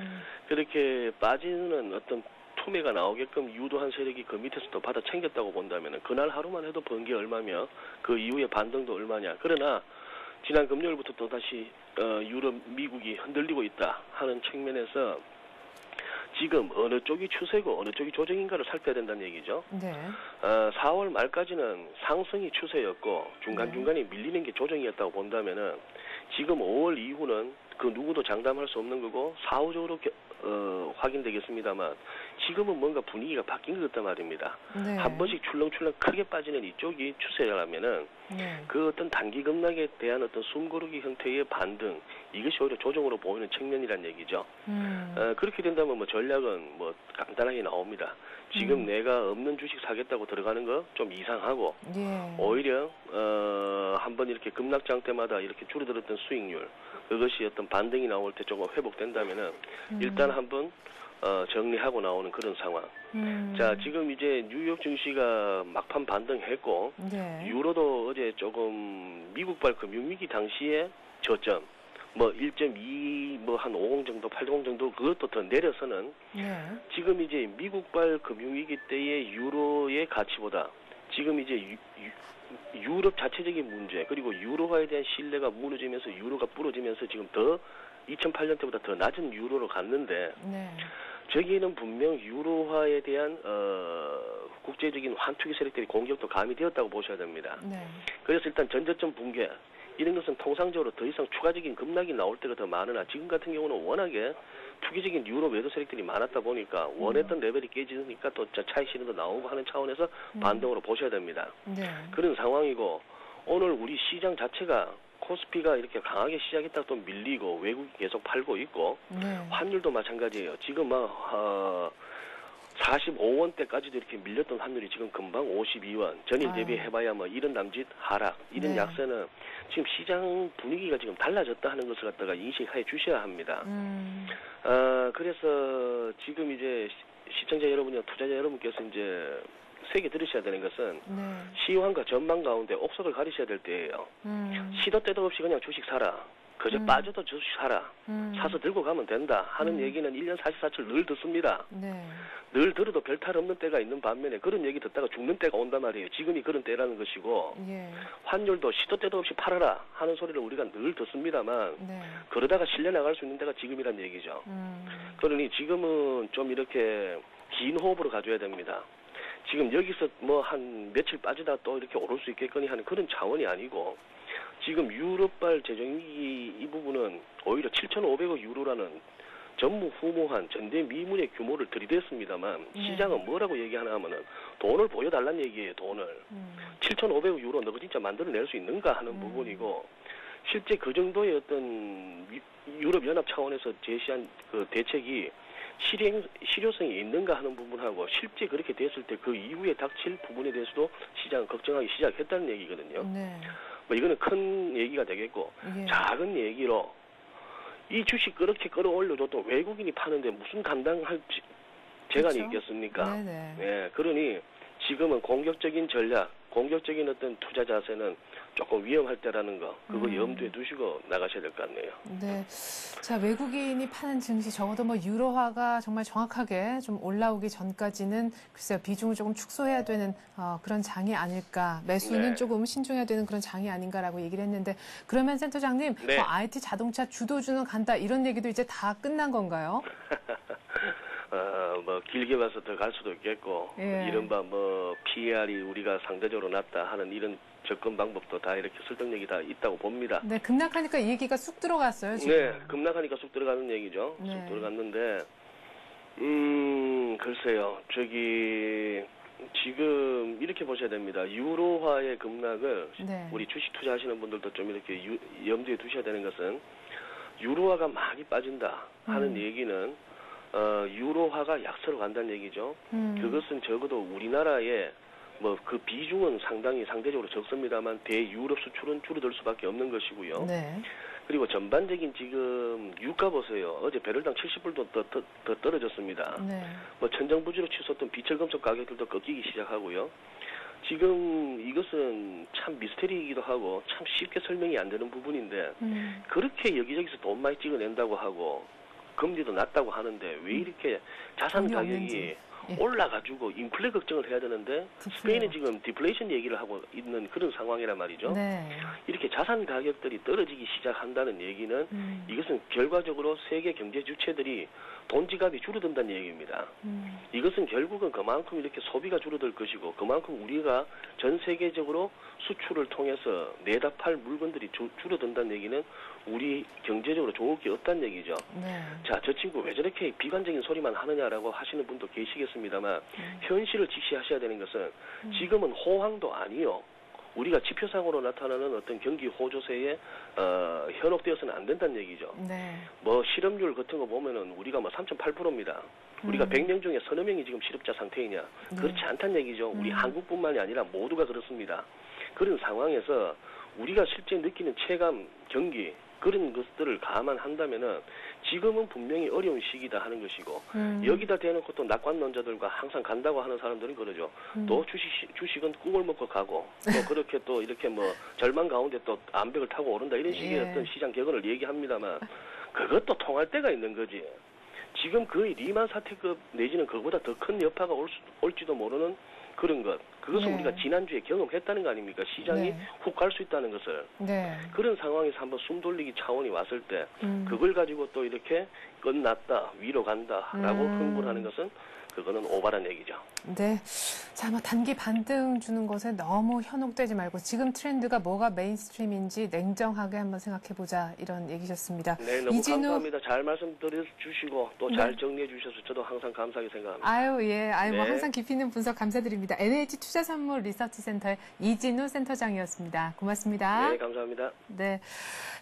[SPEAKER 6] 그렇게 빠지는 어떤 투매가 나오게끔 유도한 세력이 그 밑에서도 받아 챙겼다고 본다면은, 그날 하루만 해도 번 게 얼마며 그 이후에 반등도 얼마냐. 그러나 지난 금요일부터 또 다시 유럽, 미국이 흔들리고 있다 하는 측면에서 지금 어느 쪽이 추세고 어느 쪽이 조정인가를 살펴야 된다는 얘기죠.
[SPEAKER 1] 네.
[SPEAKER 6] 4월 말까지는 상승이 추세였고 중간중간에 밀리는 게 조정이었다고 본다면은, 지금 5월 이후는 그 누구도 장담할 수 없는 거고 사후적으로 확인되겠습니다만, 지금은 뭔가 분위기가 바뀐 것 같단 말입니다.
[SPEAKER 1] 네.
[SPEAKER 6] 한 번씩 출렁출렁 크게 빠지는 이쪽이 추세라면은,
[SPEAKER 1] 네.
[SPEAKER 6] 그 어떤 단기 급락에 대한 어떤 숨고르기 형태의 반등, 이것이 오히려 조정으로 보이는 측면이란 얘기죠. 그렇게 된다면 뭐 전략은 뭐 간단하게 나옵니다. 지금 내가 없는 주식 사겠다고 들어가는 거 좀 이상하고,
[SPEAKER 1] 예.
[SPEAKER 6] 오히려 한번 이렇게 급락장 때마다 이렇게 줄어들었던 수익률, 그것이 어떤 반등이 나올 때 조금 회복된다면은 일단 한번 정리하고 나오는 그런 상황. 자, 지금 이제 뉴욕 증시가 막판 반등했고,
[SPEAKER 1] 네.
[SPEAKER 6] 유로도 어제 조금 미국발 금융위기 당시에 저점, 뭐 1.2, 뭐 한 50 정도, 80 정도, 그것도 더 내려서는,
[SPEAKER 1] 네.
[SPEAKER 6] 지금 이제 미국발 금융위기 때의 유로의 가치보다 지금 이제 유럽 자체적인 문제, 그리고 유로화에 대한 신뢰가 무너지면서 유로가 부러지면서 지금 더 2008년 때보다 더 낮은 유로로 갔는데,
[SPEAKER 1] 네.
[SPEAKER 6] 저기에는 분명 유로화에 대한 국제적인 환투기 세력들이 공격도 가미되었다고 보셔야 됩니다.
[SPEAKER 1] 네.
[SPEAKER 6] 그래서 일단 전저점 붕괴, 이런 것은 통상적으로 더 이상 추가적인 급락이 나올 때가 더 많으나, 지금 같은 경우는 워낙에 투기적인 유로 매도 세력들이 많았다 보니까 원했던 레벨이 깨지니까 또 차익 실현도 나오고 하는 차원에서 반등으로 보셔야 됩니다.
[SPEAKER 1] 네.
[SPEAKER 6] 그런 상황이고, 오늘 우리 시장 자체가 코스피가 이렇게 강하게 시작했다가 또 밀리고 외국이 계속 팔고 있고
[SPEAKER 1] 네.
[SPEAKER 6] 환율도 마찬가지예요. 지금 막 45원대까지도 이렇게 밀렸던 환율이 지금 금방 52원, 전일 대비 해봐야 뭐 이런 남짓 하락, 이런
[SPEAKER 1] 네.
[SPEAKER 6] 약세는 지금 시장 분위기가 지금 달라졌다 하는 것을 갖다가 인식해 주셔야 합니다. 그래서 지금 이제 시청자 여러분이나 투자자 여러분께서 이제 세게 들으셔야 되는 것은
[SPEAKER 1] 네.
[SPEAKER 6] 시황과 전망 가운데 옥석을 가리셔야 될 때예요. 시도 때도 없이 그냥 주식 사라. 그저 빠져도 주식 사라. 사서 들고 가면 된다 하는 얘기는 1년 44철 늘 듣습니다.
[SPEAKER 1] 네.
[SPEAKER 6] 늘 들어도 별 탈 없는 때가 있는 반면에 그런 얘기 듣다가 죽는 때가 온단 말이에요. 지금이 그런 때라는 것이고
[SPEAKER 1] 예.
[SPEAKER 6] 환율도 시도 때도 없이 팔아라 하는 소리를 우리가 늘 듣습니다만
[SPEAKER 1] 네.
[SPEAKER 6] 그러다가 실려 나갈 수 있는 때가 지금이란 얘기죠. 그러니 지금은 좀 이렇게 긴 호흡으로 가져야 됩니다. 지금 여기서 뭐 한 며칠 빠지다 또 이렇게 오를 수 있겠거니 하는 그런 차원이 아니고 지금 유럽발 재정위기 이 부분은 오히려 7,500억 유로라는 전무후무한 전대미문의 규모를 들이댔습니다만 시장은 뭐라고 얘기하나 하면은 돈을 보여달라는 얘기예요. 돈을 7,500억 유로 너가 진짜 만들어낼 수 있는가 하는 부분이고 실제 그 정도의 어떤 유럽연합 차원에서 제시한 그 대책이 실효성이 있는가 하는 부분하고 실제 그렇게 됐을 때 그 이후에 닥칠 부분에 대해서도 시장은 걱정하기 시작했다는 얘기거든요.
[SPEAKER 1] 네.
[SPEAKER 6] 뭐 이거는 큰 얘기가 되겠고
[SPEAKER 1] 예.
[SPEAKER 6] 작은 얘기로 이 주식 그렇게 끌어올려줘도 외국인이 파는데 무슨 감당할 재간이
[SPEAKER 1] 그렇죠?
[SPEAKER 6] 있겠습니까?
[SPEAKER 1] 네네.
[SPEAKER 6] 예, 그러니 지금은 공격적인 전략, 공격적인 어떤 투자 자세는 조금 위험할 때라는 거 그거 염두에 두시고 나가셔야 될 것 같네요.
[SPEAKER 1] 네. 자, 외국인이 파는 증시 적어도 뭐 유로화가 정말 정확하게 좀 올라오기 전까지는 글쎄요, 비중을 조금 축소해야 되는 그런 장이 아닐까. 매수는
[SPEAKER 6] 네.
[SPEAKER 1] 조금 신중해야 되는 그런 장이 아닌가라고 얘기를 했는데 그러면 센터장님,
[SPEAKER 6] 네.
[SPEAKER 1] 뭐 IT 자동차 주도주는 간다 이런 얘기도 이제 다 끝난 건가요?
[SPEAKER 6] 뭐 길게 봐서 더 갈 수도 있겠고
[SPEAKER 1] 예.
[SPEAKER 6] 이른바 뭐 PER이 우리가 상대적으로 낮다 하는 이런 접근 방법도 다 이렇게 설득력이 다 있다고 봅니다.
[SPEAKER 1] 네, 급락하니까 이 얘기가 쑥 들어갔어요, 지금.
[SPEAKER 6] 네, 급락하니까 쑥 들어가는 얘기죠.
[SPEAKER 1] 네.
[SPEAKER 6] 쑥 들어갔는데 글쎄요. 저기 지금 이렇게 보셔야 됩니다. 유로화의 급락을
[SPEAKER 1] 네.
[SPEAKER 6] 우리 주식 투자하시는 분들도 좀 이렇게 염두에 두셔야 되는 것은 유로화가 많이 빠진다 하는 얘기는 유로화가 약세로 간다는 얘기죠. 그것은 적어도 우리나라의 뭐 그 비중은 상당히 상대적으로 적습니다만 대유럽 수출은 줄어들 수밖에 없는 것이고요.
[SPEAKER 1] 네.
[SPEAKER 6] 그리고 전반적인 지금 유가 보세요. 어제 배럴당 70불도 더 떨어졌습니다.
[SPEAKER 1] 네.
[SPEAKER 6] 뭐 천정부지로 치솟던 비철금속 가격들도 꺾이기 시작하고요. 지금 이것은 참 미스테리이기도 하고 참 쉽게 설명이 안 되는 부분인데 그렇게 여기저기서 돈 많이 찍어낸다고 하고 금리도 낮다고 하는데 왜 이렇게 자산
[SPEAKER 1] 돈이
[SPEAKER 6] 가격이
[SPEAKER 1] 없는지. 예.
[SPEAKER 6] 올라가지고 인플레 걱정을 해야 되는데 스페인은 지금 디플레이션 얘기를 하고 있는 그런 상황이란 말이죠.
[SPEAKER 1] 네.
[SPEAKER 6] 이렇게 자산 가격들이 떨어지기 시작한다는 얘기는 이것은 결과적으로 세계 경제 주체들이 돈 지갑이 줄어든다는 얘기입니다. 이것은 결국은 그만큼 이렇게 소비가 줄어들 것이고 그만큼 우리가 전 세계적으로 수출을 통해서 내다 팔 물건들이 줄어든다는 얘기는 우리 경제적으로 좋을 게 없다는 얘기죠.
[SPEAKER 1] 네.
[SPEAKER 6] 자, 저 친구 왜 저렇게 비관적인 소리만 하느냐라고 하시는 분도 계시겠습니다만 현실을 직시하셔야 되는 것은 지금은 호황도 아니요. 우리가 지표상으로 나타나는 어떤 경기 호조세에 현혹되어서는 안 된다는 얘기죠.
[SPEAKER 1] 네.
[SPEAKER 6] 뭐 실업률 같은 거 보면은 우리가 뭐 3.8%입니다. 우리가 100명 중에 서너 명이 지금 실업자 상태이냐? 그렇지 않다는 얘기죠. 우리 한국뿐만이 아니라 모두가 그렇습니다. 그런 상황에서 우리가 실제 느끼는 체감, 경기 그런 것들을 감안한다면은 지금은 분명히 어려운 시기다 하는 것이고 여기다 대놓고 또 낙관론자들과 항상 간다고 하는 사람들은 그러죠. 또 주식은 꿈을 먹고 가고 또 그렇게 또 이렇게 뭐 절망 가운데 또 암벽을 타고 오른다 이런 식의
[SPEAKER 1] 예.
[SPEAKER 6] 어떤 시장 격언을 얘기합니다만 그것도 통할 때가 있는 거지. 지금 거의 리만 사태급 내지는 그보다 더 큰 여파가 올지도 모르는 그런 것. 그것은
[SPEAKER 1] 네.
[SPEAKER 6] 우리가 지난주에 경험했다는 거 아닙니까? 시장이
[SPEAKER 1] 네.
[SPEAKER 6] 훅 갈 수 있다는 것을.
[SPEAKER 1] 네.
[SPEAKER 6] 그런 상황에서 한번 숨 돌리기 차원이 왔을 때 그걸 가지고 또 이렇게 끝났다, 위로 간다라고 흥분하는 것은 그거는 오바란 얘기죠.
[SPEAKER 1] 네. 자, 뭐 단기 반등 주는 것에 너무 현혹되지 말고 지금 트렌드가 뭐가 메인스트림인지 냉정하게 한번 생각해보자 이런 얘기셨습니다.
[SPEAKER 6] 네, 너무 감사합니다. 잘 말씀드려 주시고 또 잘 정리해 주셔서 저도 항상 감사하게 생각합니다.
[SPEAKER 1] 아유, 예. 아유, 뭐
[SPEAKER 6] 네.
[SPEAKER 1] 항상 깊이 있는 분석 감사드립니다. NH 투자선물 리서치센터의 이진우 센터장이었습니다. 고맙습니다.
[SPEAKER 6] 네, 감사합니다.
[SPEAKER 1] 네.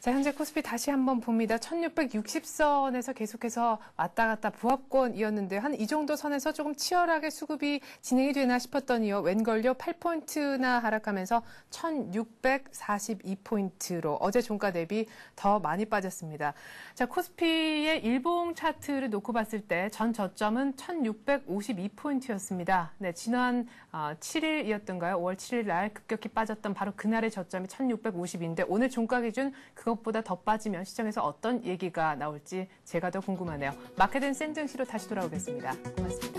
[SPEAKER 1] 자, 현재 코스피 다시 한번 봅니다. 1660선에서 계속해서 왔다 갔다 부합권이었는데 한 이 정도 선에서 조금 치열하게 수급이 진행이 되나 싶었더니요. 웬걸요 8포인트나 하락하면서 1642포인트로 어제 종가 대비 더 많이 빠졌습니다. 자, 코스피의 일봉 차트를 놓고 봤을 때 전 저점은 1652포인트였습니다. 네, 지난 7일이었던가요? 5월 7일 날 급격히 빠졌던 바로 그날의 저점이 1650인데 오늘 종가 기준 그것보다 더 빠지면 시장에서 어떤 얘기가 나올지 제가 더 궁금하네요. 마켓앤 센 증시로 다시 돌아오겠습니다. 고맙습니다.